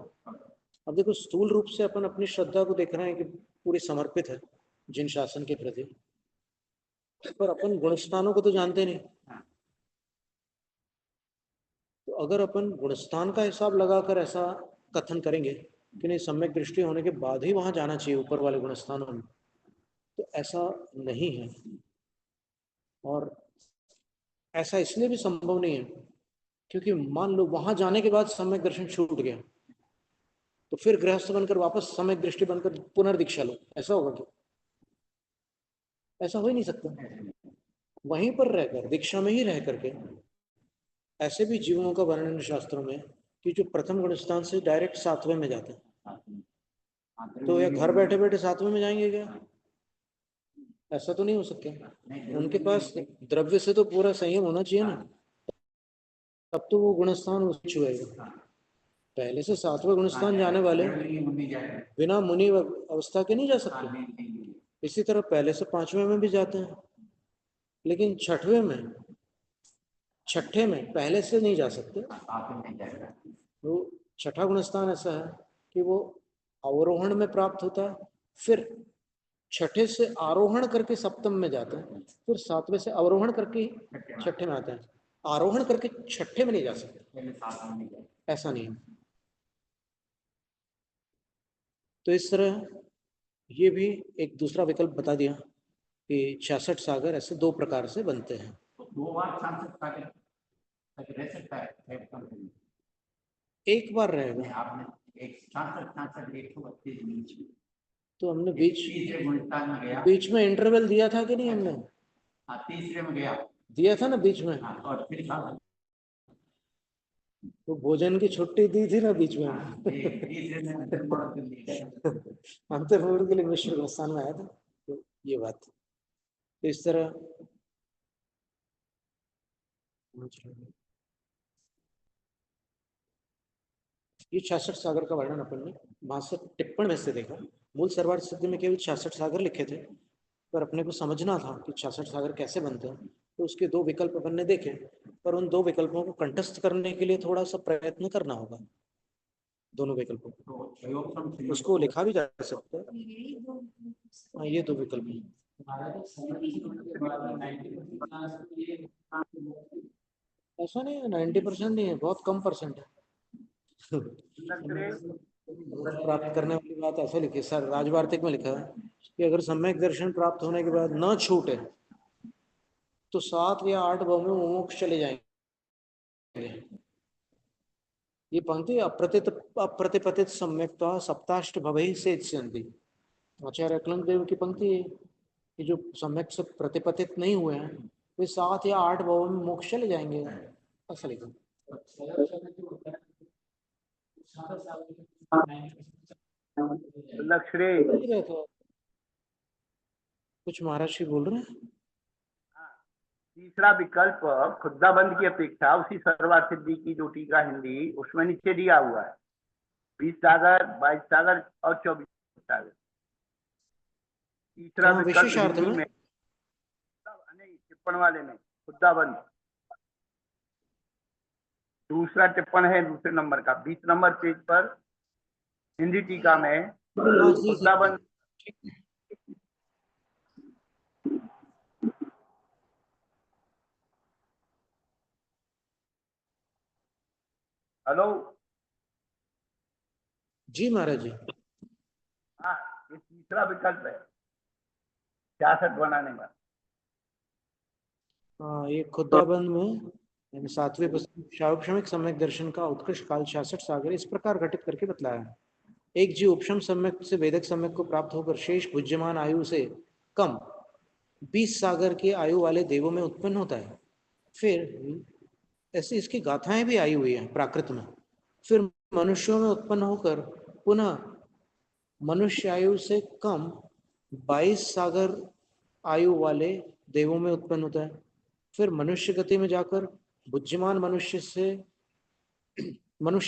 S3: अब देखो, स्थूल रूप से अपन अपनी श्रद्धा को देख रहे हैं कि पूरी समर्पित है जिन शासन के प्रति, पर अपन गुणस्थानों को तो जानते नहीं। तो अगर अपन गुणस्थान का हिसाब लगाकर ऐसा कथन करेंगे कि नहीं, सम्यक दृष्टि होने के बाद ही वहां जाना चाहिए ऊपर वाले गुणस्थानों में, तो ऐसा नहीं है। और ऐसा इसलिए भी संभव नहीं है क्योंकि मान लो वहां जाने के बाद सम्यक दर्शन छूट गया, तो फिर गृहस्थ बनकर वापस सम्यक दृष्टि बनकर पुनर्दीक्षा लो, ऐसा होगा क्या? ऐसा हो ही नहीं सकता। वहीं पर रहकर, दीक्षा में ही रह करके, ऐसे भी जीवों का वर्णन शास्त्रों में कि जो प्रथम गुणस्थान से डायरेक्ट सातवें में जाते हैं, तो या घर बैठे बैठे सातवें में जाएंगे क्या? ऐसा तो नहीं हो सकता। उनके पास द्रव्य से तो पूरा संयम होना चाहिए ना, तब तो वो गुणस्थान उसमें छुएगा। पहले से सातवें गुणस्थान जाने वाले बिना मुनि अवस्था के नहीं जा सकते। इसी तरह पहले से पांचवें में भी जाते हैं, लेकिन छठे में पहले से नहीं जा सकते। तो छठा गुणस्थान ऐसा है कि वो अवरोहण में प्राप्त होता है, फिर छठे से आरोहण करके सप्तम में जाते हैं, फिर सातवें से अवरोहण करके छठे में आते हैं। आरोहण करके छठे में नहीं जा सकते, ऐसा नहीं है। तो इस तरह ये भी एक दूसरा विकल्प बता दिया कि 66 सागर ऐसे दो प्रकार से बनते हैं।
S1: दो बार 66 सागर रह सकता है,
S3: एक बार रहेगा।
S1: आपने एक 66 132 बीच में,
S3: तो हमने
S1: तीसरे गुणस्थान में गया,
S3: बीच में इंटरवल दिया था कि नहीं हमने?
S1: हाँ, तीसरे में गया, दिया
S3: था ना बीच में।
S1: हाँ, और फिर
S3: तो भोजन की छुट्टी दी थी ना बीच में। अंतर्मुड़ के लिए मिश्र गुणस्थान में आया था। तो ये बात, तो इस तरह ये 66 सागर का वर्णन अपन ने वहां से टिप्पण में से देखा। मूल सर्वार्थ सिद्धि में केवल 66 सागर लिखे थे, पर अपने को समझना था कि 66 सागर कैसे बनते हैं, तो उसके दो विकल्प अपन ने देखे। पर उन दो विकल्पों को कंठस्थ करने के लिए थोड़ा सा प्रयत्न करना होगा। दोनों विकल्पों को उसको लिखा भी जा सकता है। हाँ, ये दो विकल्प हैं। ऐसा नहीं है 90% नहीं है, बहुत कम परसेंट है। प्राप्त करने वाली बात ऐसे लिखी सर, राजवार्तिक में लिखा है कि अगर सम्यक दर्शन प्राप्त होने के बाद न छूटे तो 7 या 8 भाव में मोक्ष चले जाएंगे। ये पंक्ति अप्रतिपतित सम्यक्ता सप्ताष्ट भवहि सेत्स्यन्ति, आचार्य अक्लंग देव की पंक्ति है कि जो सम्यक से प्रतिपतित नहीं हुए हैं वे 7 या 8 भाव में मोक्ष चले जाएंगे, ऐसा लिखा।
S1: लक्ष्य
S3: कुछ महाराज जी बोल रहे हैं।
S1: तीसरा विकल्प खुद्दाबंद की अपेक्षा उसी सर्वार्थ सिद्धि की जो टीका हिंदी उसमें नीचे दिया हुआ है, 20 सागर 22 सागर और 24 सागर। तीसरा विकल्प हिंदी में नहीं, टिप्पण वाले में खुद्दाबंद। दूसरा टिप्पण है दूसरे नंबर का 20 नंबर पेज पर हिंदी टीका में खुद्दाबंद। हेलो
S3: जी महाराज जी।
S1: हाँ, ये तीसरा विकल्प है 66 बनाने का।
S3: हाँ, ये खुद्दाबंद में 7वें क्षमिक सम्यक दर्शन का उत्कृष्ट काल 66 सागर इस प्रकार घटित करके बतलाया है। एक जीव उपशम सम्यक से वेदक सम्यक को प्राप्त होकर शेष भुज्यमान आयु से कम 20 सागर की आयु वाले देवों में उत्पन्न होता है। फिर ऐसी इसकी गाथाएं भी आई हुई हैं प्राकृत में। फिर मनुष्यों में उत्पन्न होकर पुनः मनुष्य आयु से कम 22 सागर आयु वाले देवों में उत्पन्न होता है। फिर मनुष्य गति में जाकर बुद्धिमान मनुष्य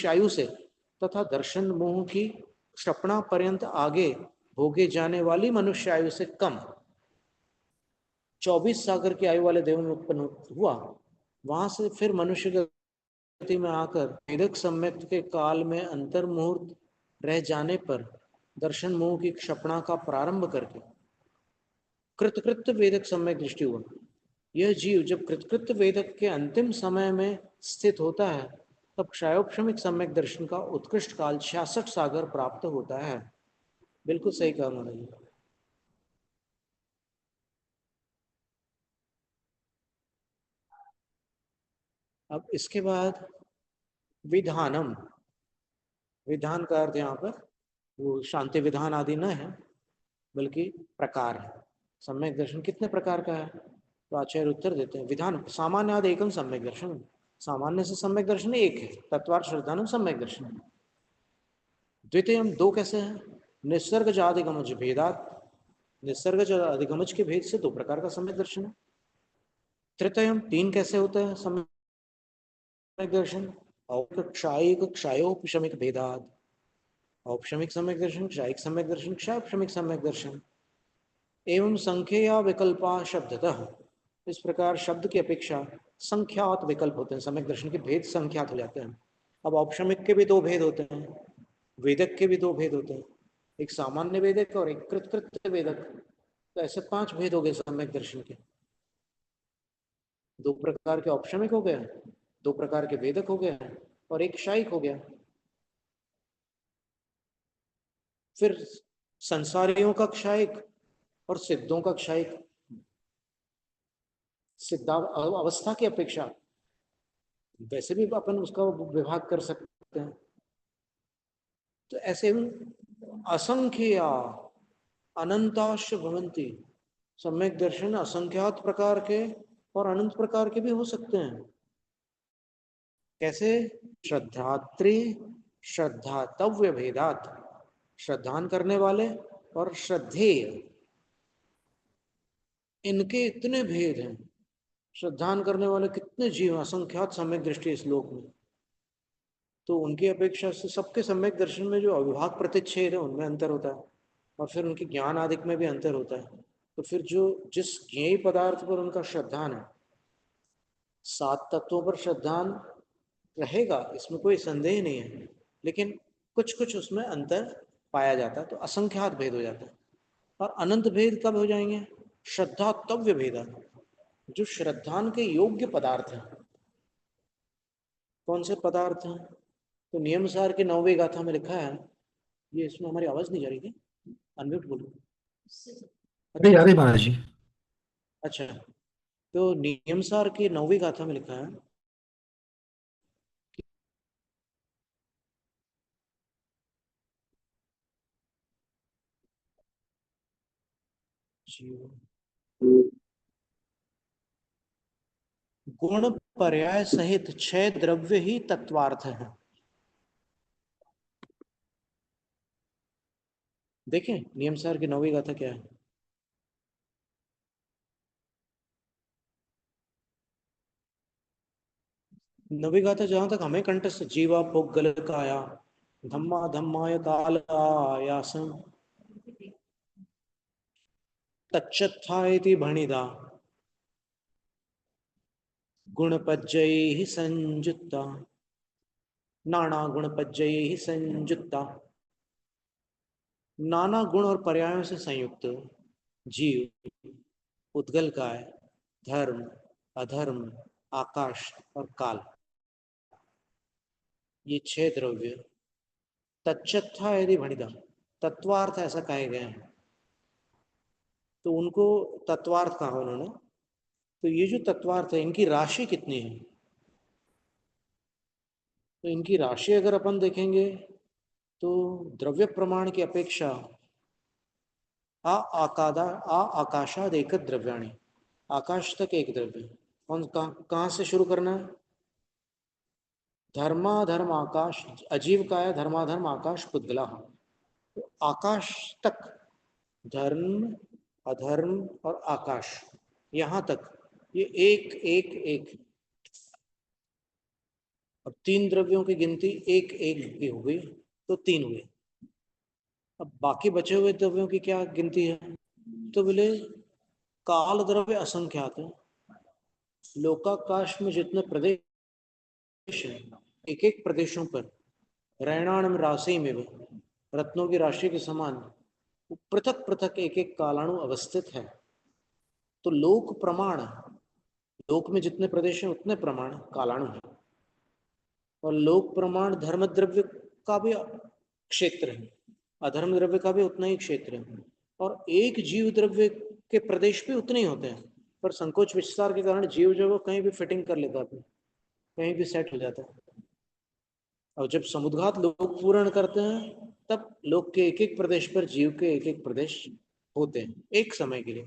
S3: आयु से तथा दर्शन मोह की क्षपणा पर्यंत आगे भोगे जाने वाली मनुष्य आयु से कम 24 सागर की आयु वाले देवों में उत्पन्न हुआ। वहां से फिर मनुष्य गति में आकर वेदक सम्यक के काल में अंतर मुहूर्त रह जाने पर दर्शन मोह की क्षपणा का प्रारंभ करके कृतकृत्य वेदक सम्यक दृष्टि हुआ। यह जीव जब कृतकृत्य वेदक के अंतिम समय में स्थित होता है तब क्षयोपशमिक सम्यक दर्शन का उत्कृष्ट काल 66 सागर प्राप्त होता है। बिल्कुल सही कहा महाराज। अब इसके बाद विधानम, विधान का अर्थ यहाँ पर वो शांति विधान आदि न है बल्कि प्रकार है। सम्यक दर्शन कितने प्रकार का है? तो आचार्य उत्तर देते हैं विधान सामान्य आदि एकम सम्यक दर्शन, सामान्य से सम्यक दर्शन एक है, तत्वार्थ श्रद्धानम सम्यक दर्शन। द्वितीय दो कैसे हैं? निसर्ग जाधिगमज भेदात, निसर्ग अधिगमज के भेद से दो प्रकार का सम्यक दर्शन है। तृतीय तीन कैसे होते हैं सम्यक दर्शन? क्षायिक क्षयोपशमिक भेदात, औपशमिक सम्यक दर्शन, क्षायिक सम्यक दर्शन, क्षयोपशमिक सम्यक दर्शन। एवं संख्या विकल्पा शब्दतः, इस प्रकार शब्द की अपेक्षा संख्यात विकल्प होते हैं, सम्यक दर्शन के भेद संख्यात हो जाते हैं। अब औपशमिक के भी दो भेद होते हैं, वेदक के भी दो भेद होते हैं, एक सामान्य वेदक और एक कृतकृत्य वेदक। तो ऐसे 5 भेद हो गए सम्यक दर्शन के। 2 प्रकार के औपशमिक हो गए, 2 प्रकार के वेदक हो गए और एक क्षायिक हो गया। फिर संसारियों का क्षायिक और सिद्धों का क्षायिक। सिद्धा अवस्था की अपेक्षा वैसे भी अपन उसका विभाग कर सकते हैं। तो ऐसे असंख्य अनंताश भवंती, सम्यक दर्शन असंख्यात प्रकार के और अनंत प्रकार के भी हो सकते हैं। कैसे? श्रद्धात्री श्रद्धातव्य भेदात, श्रद्धान करने वाले और श्रद्धेय, इनके इतने भेद हैं। श्रद्धान करने वाले कितने जीव, असंख्यात सम्यक दृष्टि इस लोक में। तो उनकी अपेक्षा से सबके सम्यक दर्शन में जो अविभाग प्रतिच्छेद है उनमें अंतर होता है और फिर उनके ज्ञान आदिक में भी अंतर होता है। तो फिर जो जिस ज्ञेय पदार्थ पर उनका श्रद्धान है, 7 तत्वों पर श्रद्धान रहेगा, इसमें कोई संदेह नहीं है, लेकिन कुछ कुछ उसमें अंतर पाया जाता है, तो असंख्यात भेद हो जाता है। और अनंत भेद कब हो जाएंगे? श्रद्धातव्य भेदा, जो श्रद्धान के योग्य पदार्थ हैं। कौन से पदार्थ हैं? तो नियमसार की 9वीं गाथा में लिखा है, ये इसमें हमारी आवाज नहीं जा रही थी, अनम्यूट बोलो।
S2: अरे अरे महाराज जी।
S3: अच्छा, तो नियमसार की 9वीं गाथा में लिखा है गुण पर्याय सहित 6 द्रव्य ही तत्वार्थ है। देखें नियमसार की 9वीं गाथा क्या है। नवी गाथा जहां तक हमें कंठस्थ, जीवा पुग्गल काया धम्मा धम्माय काल आयासम तच्चत्थायति भणिदा गुणपज्जैः संयुक्ता, नाना गुणपज्जैः संयुक्ता, नाना गुण और पर्यायों से संयुक्त जीव, उद्गल काय, धर्म अधर्म, आकाश और काल, ये 6 द्रव्य तच्चत्था यदि भणिदा, तत्वार्थ ऐसा कहे गए हैं। तो उनको तत्वार्थ कहा उन्होंने। तो ये जो तत्वार्थ है इनकी राशि कितनी है? तो इनकी राशि अगर अपन देखेंगे तो द्रव्य प्रमाण की अपेक्षा आकाशाद एक द्रव्याणी, आकाश तक एक द्रव्य, कौन कहाँ से शुरू करना है? धर्माधर्म आकाश, अजीवकाय धर्माधर्म आकाश पुद्गला। तो आकाश तक, धर्म अधर्म और आकाश, यहां तक ये एक एक एक। अब 3 द्रव्यों की गिनती एक एक की हो गई, तो 3 हुए। अब बाकी बचे हुए द्रव्यों की क्या गिनती है? तो बोले काल द्रव्य असंख्यात है। लोकाकाश में जितने प्रदेश हैं, एक एक प्रदेशों पर रैणाणम राशि में भी रत्नों की राशि के समान पृथक पृथक एक एक कालाणु अवस्थित है। तो लोक प्रमाण, लोक में जितने प्रदेश हैं उतने प्रमाण कालाणु है। और लोक प्रमाण धर्म द्रव्य का भी क्षेत्र है, अधर्म द्रव्य का भी उतना ही क्षेत्र है। और एक जीव द्रव्य के प्रदेश भी उतने ही होते हैं, पर संकोच विस्तार के कारण जीव जो वो कहीं भी फिटिंग कर लेता है, कहीं भी सेट हो जाता है। और जब समुद्घात लोग पूर्ण करते हैं तब लोक के एक एक प्रदेश पर जीव के एक एक प्रदेश होते हैं एक समय के लिए।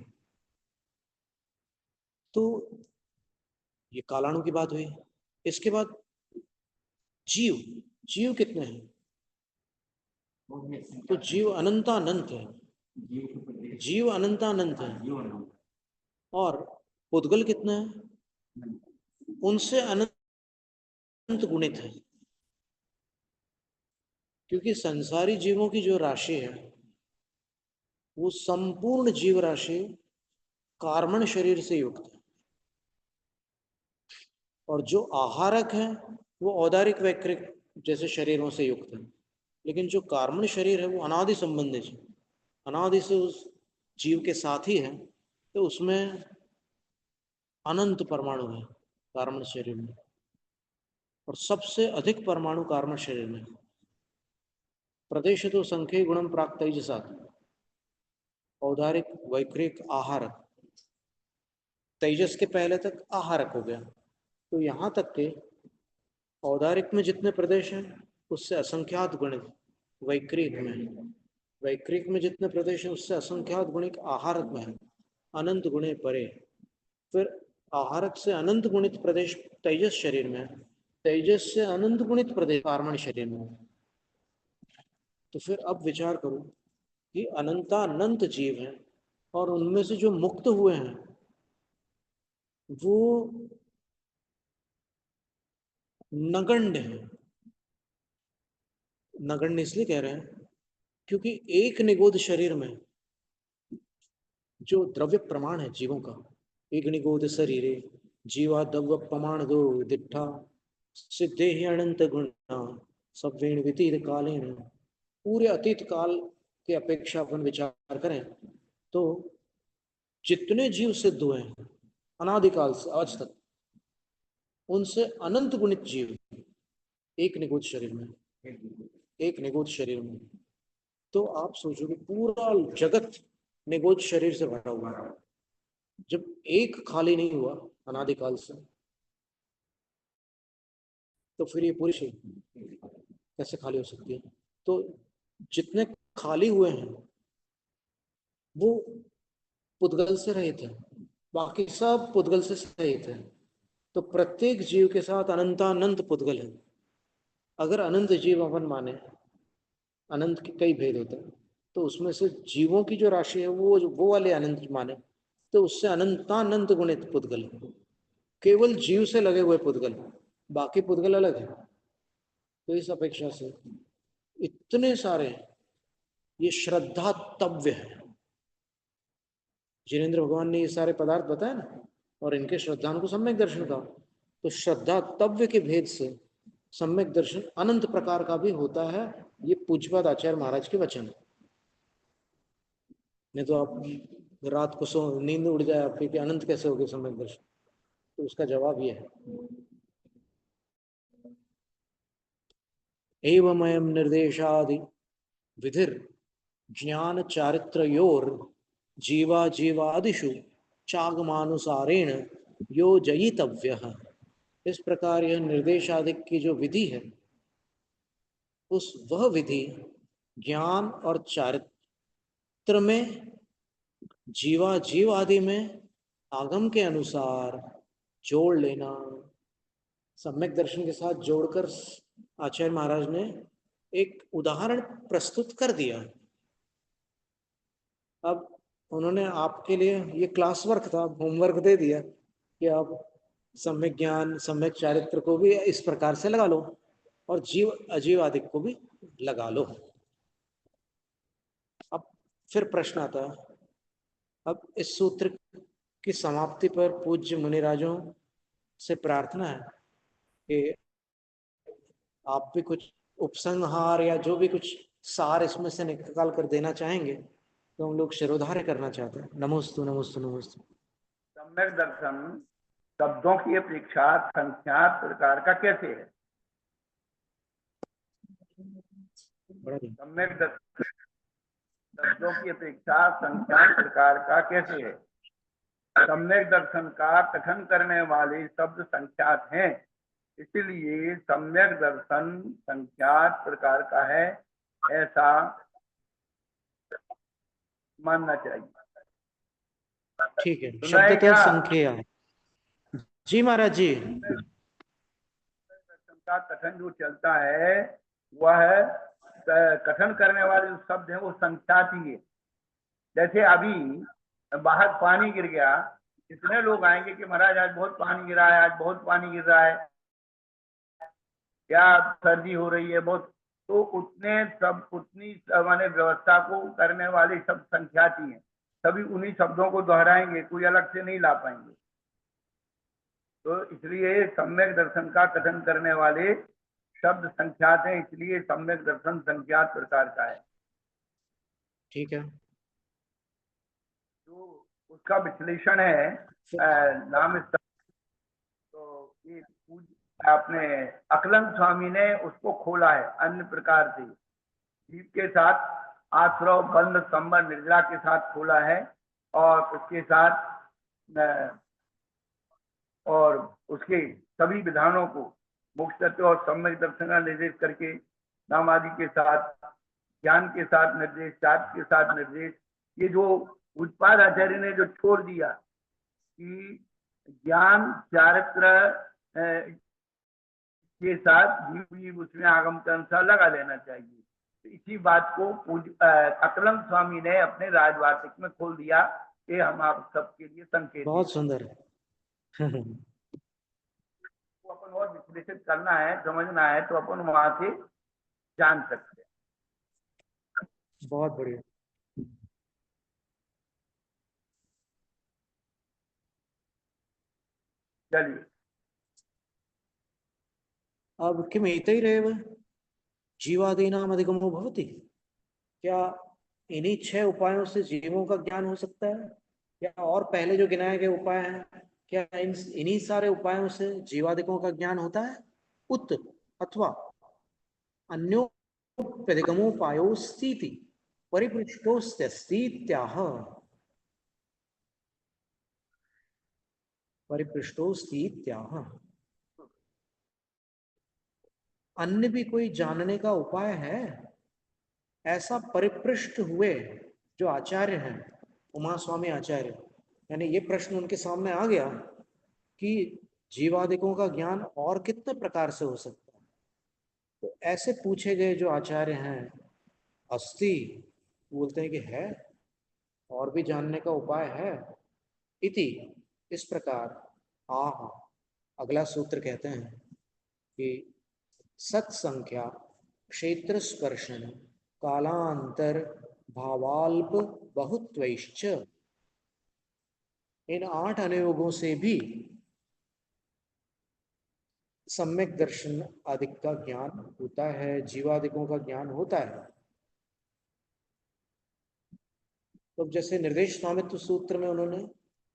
S3: तो ये कालाणु की बात हुई। इसके बाद जीव, जीव कितने हैं? तो जीव अनंतानंत है, जीव अनंतानंत है। और पुद्गल कितने हैं? उनसे अनंत गुणित है। क्योंकि संसारी जीवों की जो राशि है वो संपूर्ण जीव राशि कार्मण शरीर से युक्त है। और जो आहारक है वो औदारिक वैक्रिक जैसे शरीरों से युक्त है। लेकिन जो कार्मण शरीर है वो अनादि संबंधित है, अनादि से उस जीव के साथ ही है। तो उसमें अनंत परमाणु है कार्मण शरीर में, और सबसे अधिक परमाणु कार्मण शरीर में। प्रदेश तो संख्य गुणम प्राप्त तेजसा, औदारिक वैक्रिक आहारक, तेजस के पहले तक आहारक हो गया। तो यहाँ तक के औदारिक में जितने प्रदेश हैं उससे असंख्यात गुणित वैक्रिक में, वैक्रिक में जितने प्रदेश हैं उससे असंख्यात गुणित आहारक में है, अनंत गुणे परे। फिर आहारक से अनंत गुणित प्रदेश तेजस शरीर में, तेजस से अनंत गुणित प्रदेश कार्मण शरीर में। तो फिर अब विचार करो कि अनंतानंत जीव हैं और उनमें से जो मुक्त हुए हैं वो नगण्य है। नगण्य इसलिए कह रहे हैं क्योंकि एक निगोद शरीर में जो द्रव्य प्रमाण है जीवों का, एक निगोद शरीरे जीवा द्रव्य प्रमाण दो दिट्ठा सिद्धे ही अनंत गुणा सवेण व्यतीत कालेन। पूरे अतीत काल के अपेक्षा अपन विचार करें तो जितने जीव सिद्ध हुए हैं अनादिकाल से आज तक, उनसे अनंत गुणित जीव एक निगोद शरीर में, एक निगोद शरीर में। तो आप सोचोगे पूरा जगत निगोद शरीर से भरा हुआ है, जब एक खाली नहीं हुआ अनादिकाल से, तो फिर ये पूरी शरीर कैसे खाली हो सकती है? तो जितने खाली हुए हैं वो पुद्गल से रहित है, बाकी सब पुद्गल से रहित है। तो प्रत्येक जीव के साथ अनंतानंत पुद्गल है। अगर अनंत जीव अपन माने, अनंत के कई भेद होते हैं, तो उसमें से जीवों की जो राशि है वो वाले अनंत माने, तो उससे अनंतानंत गुणित पुद्गल है। केवल जीव से लगे हुए पुद्गल, बाकी पुद्गल अलग है। तो इस अपेक्षा से इतने सारे ये श्रद्धा तव्य है। जिनेन्द्र भगवान ने ये सारे पदार्थ बताए ना, और इनके श्रद्धान को सम्यक दर्शन कहा। तो श्रद्धा तव्य के भेद से सम्यक दर्शन अनंत प्रकार का भी होता है। ये पूज्यपाद आचार्य महाराज के वचन है। नहीं तो आप रात को सो नींद उड़ जाए आपकी कि अनंत कैसे हो गए सम्यक दर्शन, तो उसका जवाब ये है। एवमयम निर्देशादि विधिर ज्ञान चारित्रयोर जीवा जीवादिषु चागमानुसारेण योजयितव्य। इस प्रकार यह निर्देशादिक की जो विधि है, उस वह विधि ज्ञान और चारित्र में, जीवा जीव आदि में आगम के अनुसार जोड़ लेना, सम्यक दर्शन के साथ जोड़कर आचार्य महाराज ने एक उदाहरण प्रस्तुत कर दिया। अब उन्होंने आपके लिए ये क्लास वर्क था, होमवर्क दे दिया कि आप सम्यक ज्ञान, सम्यक चारित्र को भी इस प्रकार से लगा लो और जीव अजीव आदि को भी लगा लो। अब फिर प्रश्न आता है, अब इस सूत्र की समाप्ति पर पूज्य मुनिराजों से प्रार्थना है कि आप भी कुछ उपसंहार या जो भी कुछ सार इसमें से निकाल कर देना चाहेंगे तो हम लोग शिरोधार्य करना चाहते हैं। नमोस्तु नमोस्तु नमोस्तु।
S1: सम्यक दर्शन शब्दों की अपेक्षा संख्यात प्रकार का कैसे है? सम्यक दर्शन शब्दों की अपेक्षा संख्यात प्रकार का कैसे है? सम्यक दर्शन का कथन करने वाले शब्द संख्यात हैं, इसलिए सम्यक दर्शन संख्यात प्रकार का है, ऐसा मानना चाहिए।
S3: ठीक है,
S1: सुना है
S3: शब्द
S1: क्या?
S3: संख्या। जी महाराज जी।
S1: दर्शन का कथन जो चलता है वह कथन करने वाले जो शब्द है वो संख्यात ही है। जैसे अभी बाहर पानी गिर गया, कितने लोग आएंगे कि महाराज आज बहुत पानी गिरा है, आज बहुत पानी गिर रहा है, क्या सर्दी हो रही है बहुत, तो उतने सब उतनी माने व्यवस्था को करने वाले सब संख्यात ही हैं, सभी उन्हीं शब्दों को दोहराएंगे, कोई अलग से नहीं ला पाएंगे। तो इसलिए सम्यक दर्शन का कथन करने वाले शब्द संख्यात हैं, इसलिए सम्यक दर्शन संख्यात प्रकार का है।
S3: ठीक है,
S1: तो उसका विश्लेषण है नाम। तो ये आपने अकलंग स्वामी ने उसको खोला है अन्य प्रकार से, जीव के साथ आश्रव बंध संबंध निर्जला के साथ खोला है, और उसके साथ और उसके सभी विधानों को मोक्ष तत्व और सम्यक दर्शन का निर्देश करके नाम आदि के साथ, ज्ञान के साथ निर्देश, चार्ट के साथ निर्देश, ये जो उत्पाद आचार्य ने जो छोड़ दिया कि ज्ञान चारित्र के साथ जीव उसमें आगम के अनुसार लगा लेना चाहिए, तो इसी बात को अकलंग स्वामी ने अपने राजवार्तिक में खोल दिया। ये हम आप सबके लिए संकेत।
S3: बहुत सुंदर।
S1: वो अपन और विश्लेषित करना है, समझना है, तो अपन वहां से जान सकते हैं।
S3: बहुत बढ़िया।
S1: चलिए,
S3: अब किम एतैरेव जीवादीनाम अधिगमो भवति, क्या इन्हीं 6 उपायों से जीवों का ज्ञान हो सकता है, या और पहले जो गिनाए गए उपाय हैं, क्या इन्हीं सारे उपायों से जीवादिकों का ज्ञान होता है? उत अथवा अन्योप्यधिगमोपायोस्तीति परिपृष्टोस्त्यस्तीत्याह। परिपृष्टोस्तीत्याह, अन्य भी कोई जानने का उपाय है ऐसा परिपृष्ट हुए जो आचार्य हैं, उमा स्वामी आचार्य, यानी ये प्रश्न उनके सामने आ गया कि जीवादिकों का ज्ञान और कितने प्रकार से हो सकता है, तो ऐसे पूछे गए जो आचार्य हैं, अस्ति, बोलते हैं कि है, और भी जानने का उपाय है, इति, इस प्रकार, आह, अगला सूत्र कहते हैं कि सत्संख्या क्षेत्र स्पर्शन कालांतर भावाल्प बहुत्वैश्च, इन 8 अनुयोगों से भी सम्यक दर्शन आदि का ज्ञान होता है, जीवादिकों का ज्ञान होता है। तो जैसे निर्देश स्वामित्व सूत्र में उन्होंने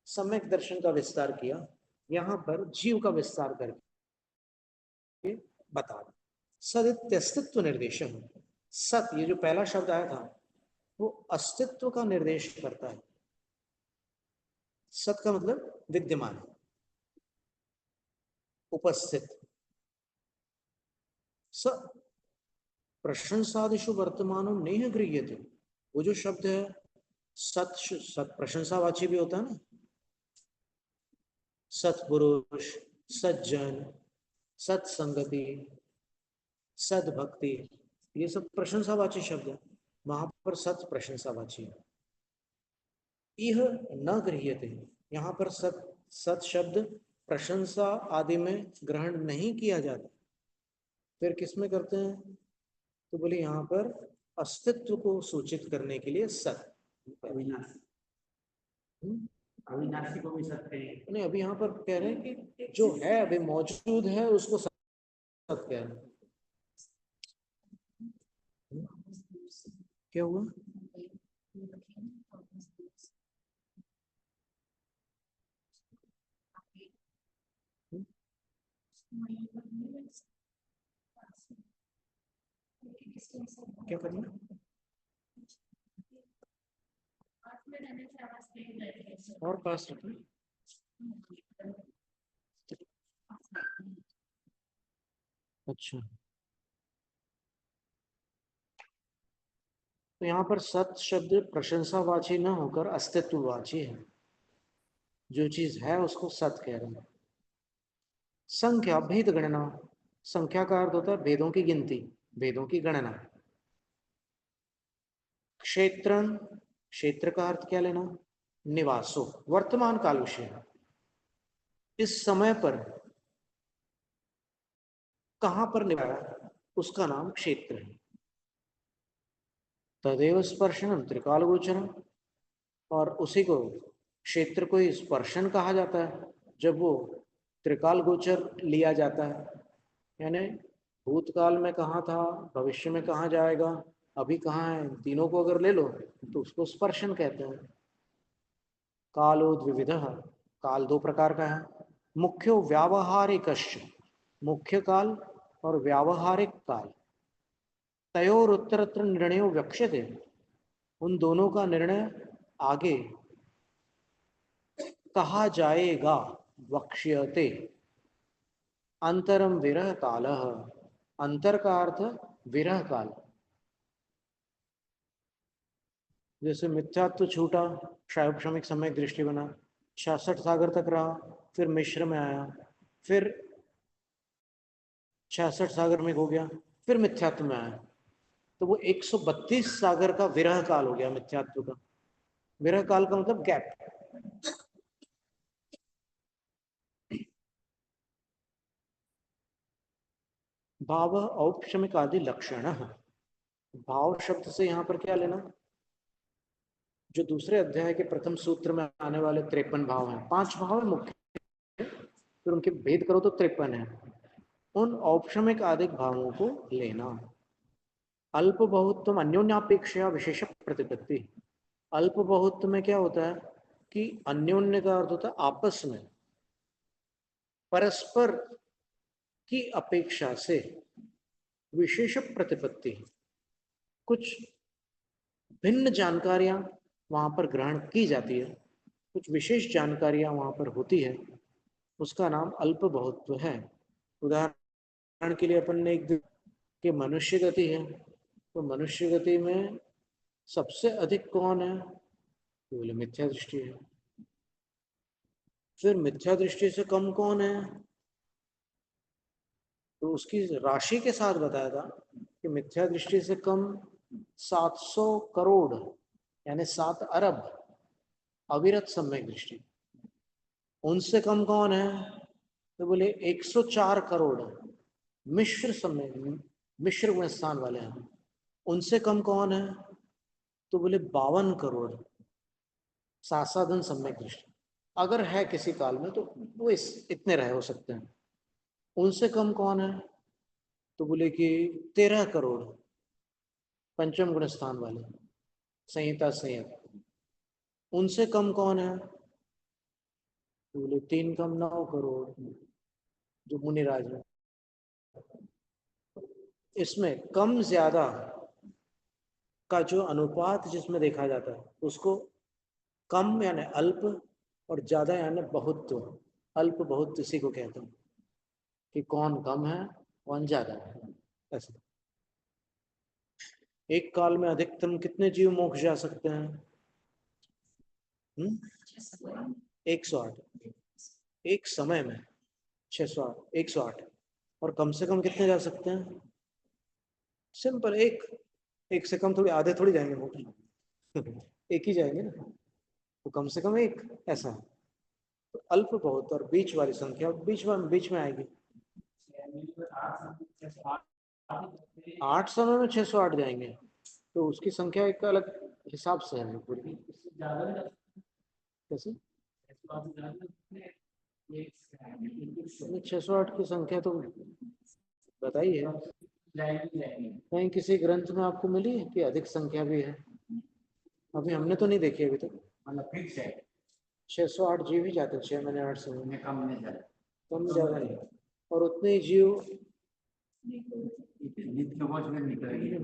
S3: सम्यक दर्शन का विस्तार किया, यहां पर जीव का विस्तार करके बता दिया। सदित्यस्तित्व निर्देश, सत, ये जो पहला शब्द आया था वो अस्तित्व का निर्देश करता है। सत का मतलब विद्यमान, उपस्थित। स प्रशंसादिषु वर्तमानो नेह गृह्यते, वो जो शब्द है सत, सत प्रशंसावाची भी होता है ना, सत्पुरुष, सज्जन, सत्संगति, सद्भक्ति, ये सब प्रशंसावाची शब्द है। वहां पर सत प्रशंसावाची है। यह न गृह्यते, यहाँ पर सत सत शब्द प्रशंसा आदि में ग्रहण नहीं किया जाता। फिर किसमें करते हैं? तो बोले यहाँ पर अस्तित्व को सूचित करने के लिए सत।
S1: अविनाशी, अविनाशी को भी सत्य है।
S3: नहीं, अभी यहाँ पर कह रहे हैं कि जो है अभी मौजूद है उसको सत कह रहे हैं। क्या हुआ? क्या करना? और पास रखना। अच्छा, तो यहाँ पर सत शब्द प्रशंसावाची न होकर अस्तित्ववाची है। जो चीज है उसको सत कह रहे हैं। संख्या भेद गणना, संख्या का अर्थ होता है भेदों की गिनती, भेदों की गणना। क्षेत्रन, क्षेत्र का अर्थ क्या लेना? निवासो, वर्तमान काल विषय। इस समय पर कहां पर निवाया उसका नाम क्षेत्र है। तदेव स्पर्शनम त्रिकाल गोचरम, और उसी को क्षेत्र को ही स्पर्शन कहा जाता है जब वो त्रिकाल गोचर लिया जाता है। यानी भूतकाल में कहाँ था, भविष्य में कहाँ जाएगा, अभी कहाँ है, तीनों को अगर ले लो तो उसको स्पर्शन कहते हैं। कालो द्विविधः, काल दो प्रकार का है। मुख्यो व्यावहारिकश्च, मुख्य काल और व्यावहारिक काल। तयोर उत्तरत्र निर्णयो वक्ष्यते, उन दोनों का निर्णय आगे कहा जाएगा। वक्ष्यते, अंतरम विरह काल, अंतर का अर्थ विरह काल। जैसे मिथ्यात्व छूटा, क्षायोपशमिक सम्यक दृष्टि बना, 66 सागर तक रहा, फिर मिश्र में आया, फिर 66 सागर में हो गया, फिर मिथ्यात्व में आया, तो वो 132 सागर का विरह काल हो गया मिथ्यात्व का। विरह काल का मतलब गैप। भाव औपशमिक आदि लक्षण, भाव शब्द से यहाँ पर क्या लेना? जो दूसरे अध्याय के प्रथम सूत्र में आने वाले 53 भाव हैं, 5 भाव है मुख्य, फिर उनके भेद करो तो 53 है। उन औपशमिक आदिक भावों को लेना। अल्प बहुत्व अन्योन्यापेक्षा विशेष प्रतिपत्ति। अल्प बहुत्व में क्या होता है कि अन्योन्य का अर्थ होता है आपस में, परस्पर की अपेक्षा से विशेष प्रतिपत्ति, कुछ भिन्न जानकारियां वहां पर ग्रहण की जाती है, कुछ विशेष जानकारियां वहां पर होती है, उसका नाम अल्प बहुत्व है। उदाहरण के लिए अपन ने एक कि मनुष्य गति है, तो मनुष्य गति में सबसे अधिक कौन है? तो बोले मिथ्या दृष्टि है। फिर मिथ्या दृष्टि से कम कौन है? तो उसकी राशि के साथ बताया था कि मिथ्या दृष्टि से कम 700 करोड़ यानी 7 अरब अविरत सम्यक दृष्टि। उनसे कम कौन है? तो बोले 104 करोड़ मिश्र सम्यक, मिश्र गुण स्थान वाले हैं। उनसे कम कौन है? तो बोले 52 करोड़ सासाधन सम्यक दृष्टि। अगर है किसी काल में तो वो इतने रहे हो सकते हैं। उनसे कम कौन है? तो बोले कि 13 करोड़ पंचम गुण स्थान वाले संहिता संयत। उनसे कम कौन है? तो बोले 3 कम 9 करोड़ जो मुनिराज है। इसमें कम ज्यादा का जो अनुपात जिसमें देखा जाता है उसको कम यानी अल्प और ज्यादा यानी बहुत। अल्प बहुत इसी को कहते हैं कि कौन कम है कौन ज्यादा है। ऐसे एक काल में अधिकतम कितने जीव मोक्ष जा सकते हैं? 108। एक समय में 608, 108, और कम से कम कितने जा सकते हैं? सिंपल, एक से कम थोड़ी, आधे थोड़ी जाएंगे मोक्ष एक ही जाएंगे ना, तो कम से कम एक, ऐसा है। तो अल्प बहुत और बीच वाली संख्या बीच में आएगी। 8 समय में 608 जाएंगे, तो उसकी संख्या एक अलग हिसाब से है पूरी। कैसे? 608 की संख्या तो बताइए, कहीं किसी ग्रंथ में आपको मिली है कि अधिक संख्या भी है? अभी हमने तो नहीं देखी अभी तक।
S1: मतलब फिक्स है
S3: 608 जीव ही जाते हैं 6 महीने 8 समय में,
S1: कम नहीं जाए
S3: कम ज्यादा नहीं। और उतने ही जीव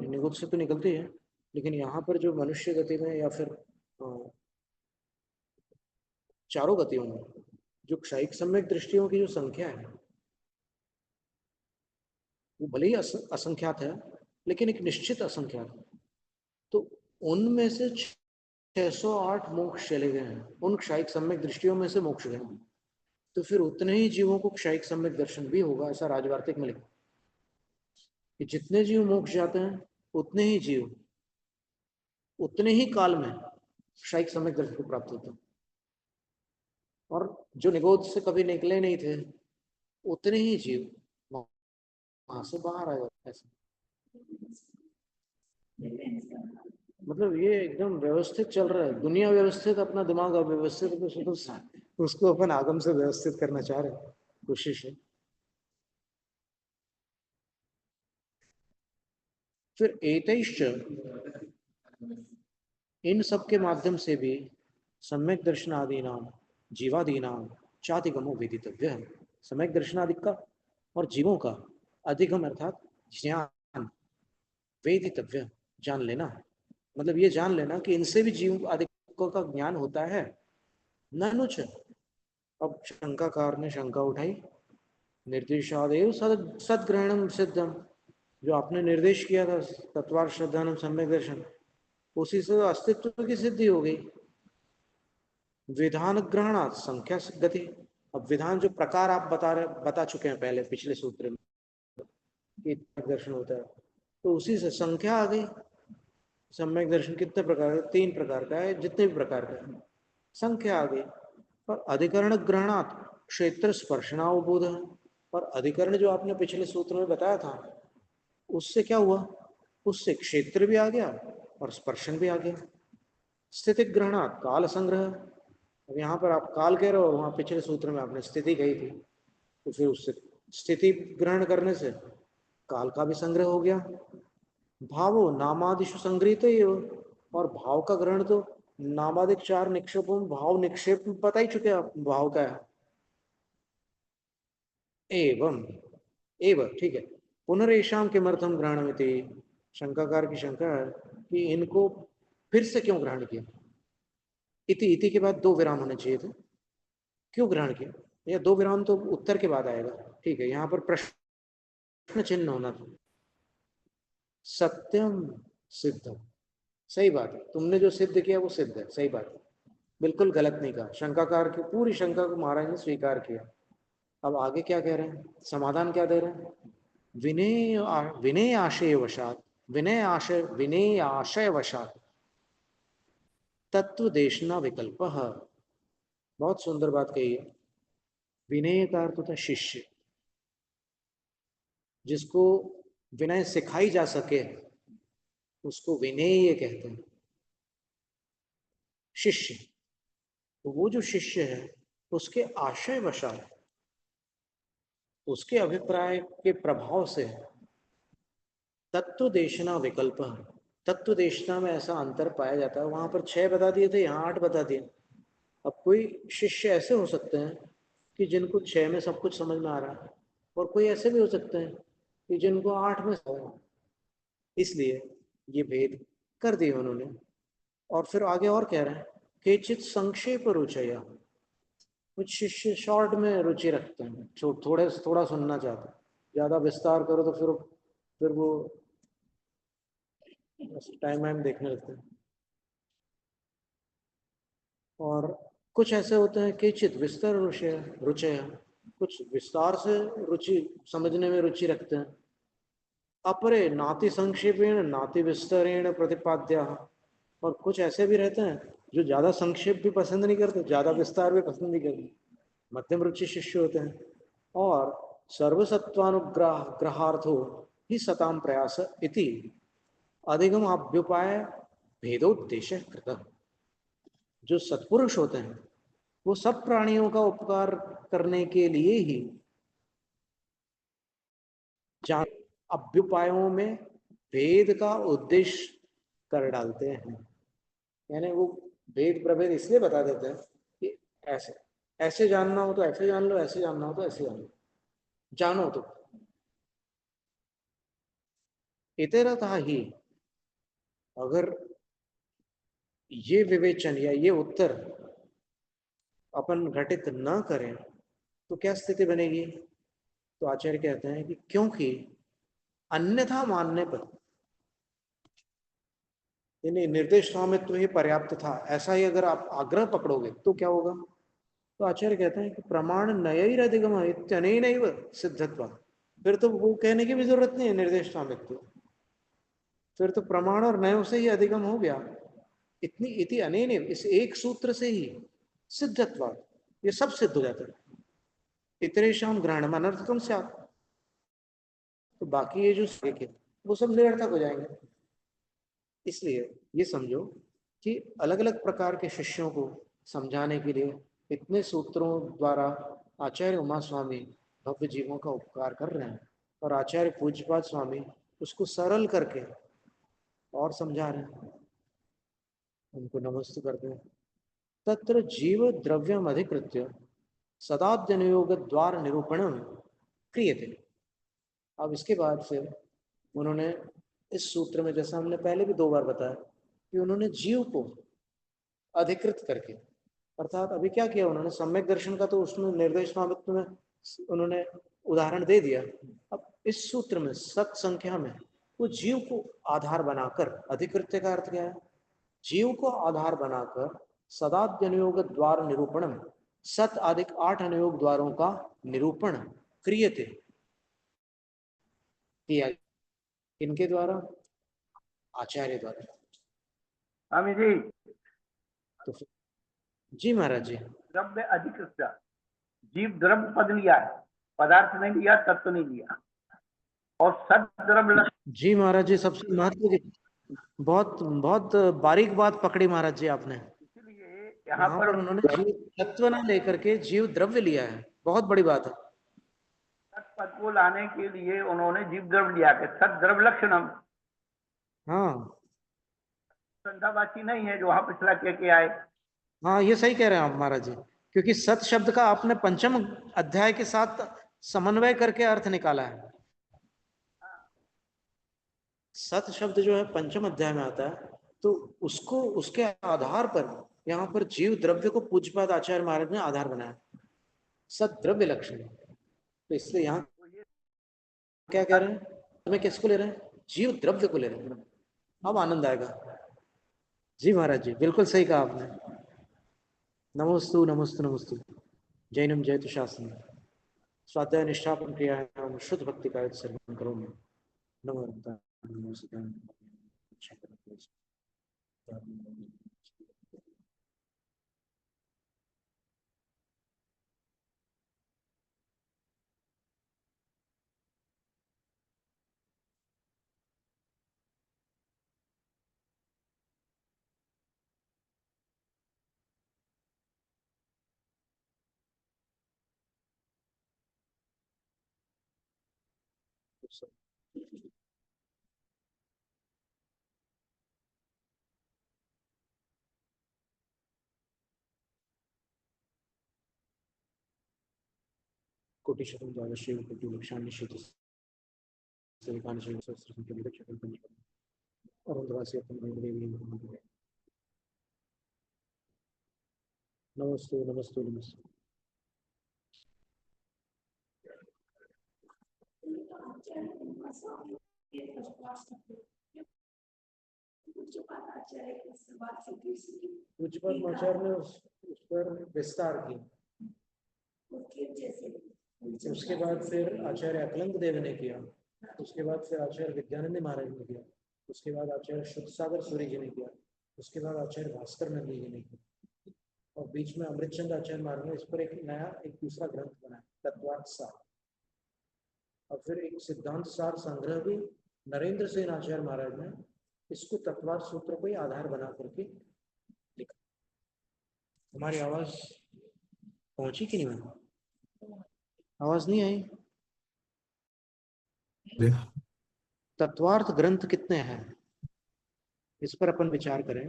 S3: निगुत से तो निकलती है, लेकिन यहाँ पर जो मनुष्य गति में या फिर चारों गतियों में जो क्षयिक सम्यक दृष्टियों की जो संख्या है वो भले ही असंख्यात है, लेकिन एक निश्चित असंख्यात है। तो उनमें से 608 मोक्ष चले गए हैं, उन क्षयिक सम्यक दृष्टियों में से मोक्ष गए। तो फिर उतने ही जीवों को क्षयिक सम्यक दर्शन भी होगा, ऐसा राजवार्तिक में लिखा कि जितने जीव मोक्ष जाते हैं उतने ही जीव उतने ही काल में क्षयिक सम्यक दर्शन को प्राप्त होते हैं, और जो निगोद से कभी निकले नहीं थे उतने ही जीव वहां से बाहर आ जाते। ऐसे मतलब ये एकदम व्यवस्थित चल रहा है दुनिया, व्यवस्थित, अपना दिमाग अव्यवस्थित, तो उसको अपन आगम से व्यवस्थित करना चाह रहे हैं, कोशिश है। फिर एतैश्च, इन सब के माध्यम से भी सम्यक दर्शनादि नाम जीवादि नाम चातिगमो वेदितव्य है। सम्यक दर्शनादि का और जीवों का अधिगम अर्थात ज्ञान, वेदितव्य, जान लेना। मतलब ये जान लेना कि इनसे भी जीव आदि का ज्ञान होता है। ननुच, अब शंकाकार ने शंका उठाई, निर्देशादेव सदग्रहणम सिद्धम, जो आपने निर्देश किया था तत्वार श्रद्धानम सम्यक दर्शन, उसी से अस्तित्व की सिद्धि हो गई। विधान ग्रहणात् संख्या गति, अब विधान जो प्रकार आप बता चुके हैं पहले पिछले सूत्र में कि दर्शन होता है, तो उसी से संख्या आ गई। सम्यक दर्शन कितने प्रकार का? 3 प्रकार का है, जितने भी प्रकार का है संख्या आ गई। और अधिकरण ग्रहणात् क्षेत्र स्पर्शनावबोध, और अधिकरण जो आपने पिछले सूत्र में बताया था उससे क्या हुआ? उससे क्षेत्र भी आ गया और स्पर्शन भी आ गया। स्थिति ग्रहणात् काल संग्रह, अब यहाँ पर आप काल कह रहे हो और वहां पिछले सूत्र में आपने स्थिति कही थी, तो फिर उससे स्थिति ग्रहण करने से काल का भी संग्रह हो गया। भावो नामादिशु संग्रहित, और भाव का ग्रहण तो नामादिक 4 निक्षेपों में भाव निक्षेप पता ही चुके आप भाव का है। एवं एवं, ठीक है। पुनरेशाम किमर्थम ग्रहणमिति, शंकाकार की शंका है कि इनको फिर से क्यों ग्रहण किया। इति के बाद 2 विराम होने चाहिए थे, क्यों ग्रहण किया? या 2 विराम तो उत्तर के बाद आएगा, ठीक है, यहाँ पर प्रश्न चिन्ह होना था। सत्यम सिद्धम, सही बात है, तुमने जो सिद्ध किया वो सिद्ध है, सही बात है, बिल्कुल गलत नहीं कहा। शंकाकार की पूरी शंका को महाराज ने स्वीकार किया। अब आगे क्या कह रहे हैं, समाधान क्या दे रहे हैं? विनय आशय वशात, विनय आशय वशात तत्व देशना विकल्प, बहुत सुंदर बात कही है। विनय का अर्थ होता है शिष्य, जिसको विनय सिखाई जा सके उसको विनय कहते हैं, शिष्य। तो वो जो शिष्य है उसके आशय वशात, उसके अभिप्राय के प्रभाव से तत्व देशना विकल्प, तत्व देशना में ऐसा अंतर पाया जाता है। वहां पर 6 बता दिए थे, यहाँ 8 बता दिए। अब कोई शिष्य ऐसे हो सकते हैं कि जिनको 6 में सब कुछ समझ में आ रहा है, और कोई ऐसे भी हो सकते हैं कि जिनको 8 में समझ, इसलिए ये भेद कर दिए उन्होंने। और फिर आगे और कह रहे हैं, केचित संक्षेप रुचया, कुछ शिष्य शॉर्ट में रुचि रखते हैं, थोड़ा सुनना चाहते हैं, ज्यादा विस्तार करो तो फिर वो टाइम देखने लगते हैं। और कुछ ऐसे होते हैं केचित विस्तार रुचय, कुछ विस्तार से रुचि समझने में रुचि रखते हैं। अपरे नाति संक्षेपेण नाति विस्तरेण प्रतिपाद्या, और कुछ ऐसे भी रहते हैं जो ज्यादा संक्षेप भी पसंद नहीं करते, ज्यादा विस्तार भी पसंद नहीं करते, मध्यम रुचि शिष्य होते हैं। और सर्वसत्वानुग्रह ग्रहार्थो ही सताम प्रयास इति अधिगम अभ्युपाय भेदोद्देश्य कृत। जो सत्पुरुष होते हैं वो सब प्राणियों का उपकार करने के लिए ही अभ्युपायों में भेद का उद्देश्य कर डालते हैं। यानी वो भेद प्रभेद इसलिए बता देते हैं कि ऐसे ऐसे जानना हो तो ऐसे जान लो, ऐसे जानना हो तो ऐसे जान लो, जानो तो। इतरतः ही अगर ये विवेचन या ये उत्तर अपन घटित न करें तो क्या स्थिति बनेगी? तो आचार्य कहते हैं कि क्योंकि अन्यथा मानने पर, यानी निर्देश स्वामित्व ही पर्याप्त था ऐसा ही अगर आप आग्रह पकड़ोगे तो क्या होगा? तो आचार्य कहते हैं कि प्रमाण नयैरधिगम इत्यनेनैव सिद्धत्वा, फिर तो वो कहने की भी जरूरत नहीं है निर्देश स्वामित्व, फिर तो प्रमाण और नयों से ही अधिगम हो गया। इतनी इति अनेनैव, इस एक सूत्र से ही सिद्धत्वा, ये सब सिद्ध हो जाता है। इतरेषाम ग्रहणम अनर्थकम स्यात्, तो बाकी ये जो देखे वो सब निरर्थक हो जाएंगे। इसलिए ये समझो कि अलग अलग प्रकार के शिष्यों को समझाने के लिए इतने सूत्रों द्वारा आचार्य उमा स्वामी भव्य जीवों का उपकार कर रहे हैं, और आचार्य पूज्यपाद स्वामी उसको सरल करके और समझा रहे हैं। उनको नमस्ते करते हैं। तत्र जीव द्रव्यम अधिकृत्य सदाद्यनुयोग द्वार निरूपणम क्रियते। अब इसके बाद फिर उन्होंने इस सूत्र में, जैसा हमने पहले भी 2 बार बताया, कि उन्होंने जीव को अधिकृत करके, अर्थात अभी क्या किया उन्होंने, सम्यक दर्शन का तो उसमें निर्देश स्वामित्व में उन्होंने उदाहरण दे दिया। अब इस सूत्र में सत संख्या में वो जीव को आधार बनाकर, अधिकृत्य का अर्थ क्या है? जीव को आधार बनाकर सदाद्यनुयोग द्वार निरूपणम, 7 अधिक 8 अनुयोग द्वारों का निरूपण क्रियते, किया। इनके द्वारा? आचार्य द्वारा।
S1: स्वामी जी,
S3: तो जी महाराज जी।
S1: द्रव्य अधिकृत, जीव द्रव्य पद लिया है, पदार्थ नहीं लिया, तत्व नहीं लिया, और सद द्रव्य।
S3: जी महाराज जी, सबसे महत्व की बहुत बहुत बारीक बात पकड़ी महाराज जी आपने।
S1: इसलिए
S3: यहाँ पर उन्होंने जीव तत्व ना लेकर के जीव द्रव्य लिया है, बहुत बड़ी बात है।
S1: पद को लाने के लिए उन्होंने जीव द्रव्य लिया के सद द्रव्य लक्षणम।
S3: हाँ
S1: संध्यावाची नहीं है जो वहां पिछला कह के आए।
S3: हाँ, ये सही कह रहे हैं आप महाराज जी, क्योंकि सत शब्द का आपने पंचम अध्याय के साथ समन्वय करके अर्थ निकाला है। सत शब्द जो है पंचम अध्याय में आता है, तो उसको उसके आधार पर यहाँ पर जीव द्रव्य को पूज्यपाद आचार्य महाराज ने आधार बनाया, सत द्रव्य लक्षण। तो इसलिए यहाँ क्या कह रहे हैं, तुम्हें किसको ले रहे हैं? जीव द्रव्य को ले रहे हैं। अब आनंद आएगा। जी महाराज जी, बिल्कुल सही कहा आपने। नमोस्तु नमोस्तु नमोस्तु। जैनम जयतु शासन स्वाध्याय निष्ठापन क्रिया शुद्ध भक्ति का सर्वं करोमि। नमो कोटिशतं द्वादशैव कोटि लक्षाणि शीतस्तेकानि शैव सहस्रसंख्यानि लक्षकं पंचकम् अरुन्धवासी अपनं देवी नमस्ते नमस्ते नमस्ते। पूज्यपाद आचार्य ने पर विस्तार किया। उसके बाद फिर आचार्य अकलंग देव ने किया, उसके बाद फिर आचार्य विद्यानंद महाराज ने किया, उसके बाद आचार्य शुद्ध सागर सूरी जी ने किया, उसके बाद आचार्य भास्कर नंदी जी ने किया, और बीच में अमृतचंद आचार्य महाराज ने इस पर एक दूसरा ग्रंथ बनाया, तत्वार्थ सार। और फिर एक सिद्धांत सार संग्रह भी नरेंद्र सेन आचार्य महाराज ने इसको तत्वार्थ सूत्र को ही आधार बना करके लिखा। हमारी आवाज पहुंची कि नहीं? आवाज नहीं आई? तत्वार्थ ग्रंथ कितने हैं इस पर अपन विचार करें।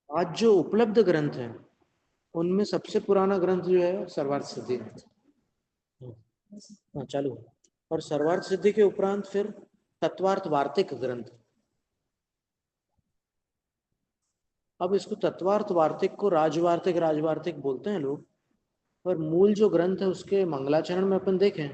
S3: आज जो उपलब्ध ग्रंथ हैं उनमें सबसे पुराना ग्रंथ जो है सर्वार्थ सिद्धि। चालू। और सर्वार्थ सिद्धि के उपरांत फिर तत्वार्थ वार्तिक ग्रंथ। अब इसको तत्वार्थ वार्तिक को राजवार्तिक बोलते हैं लोग, पर मूल जो ग्रंथ है उसके मंगलाचरण में अपन देखें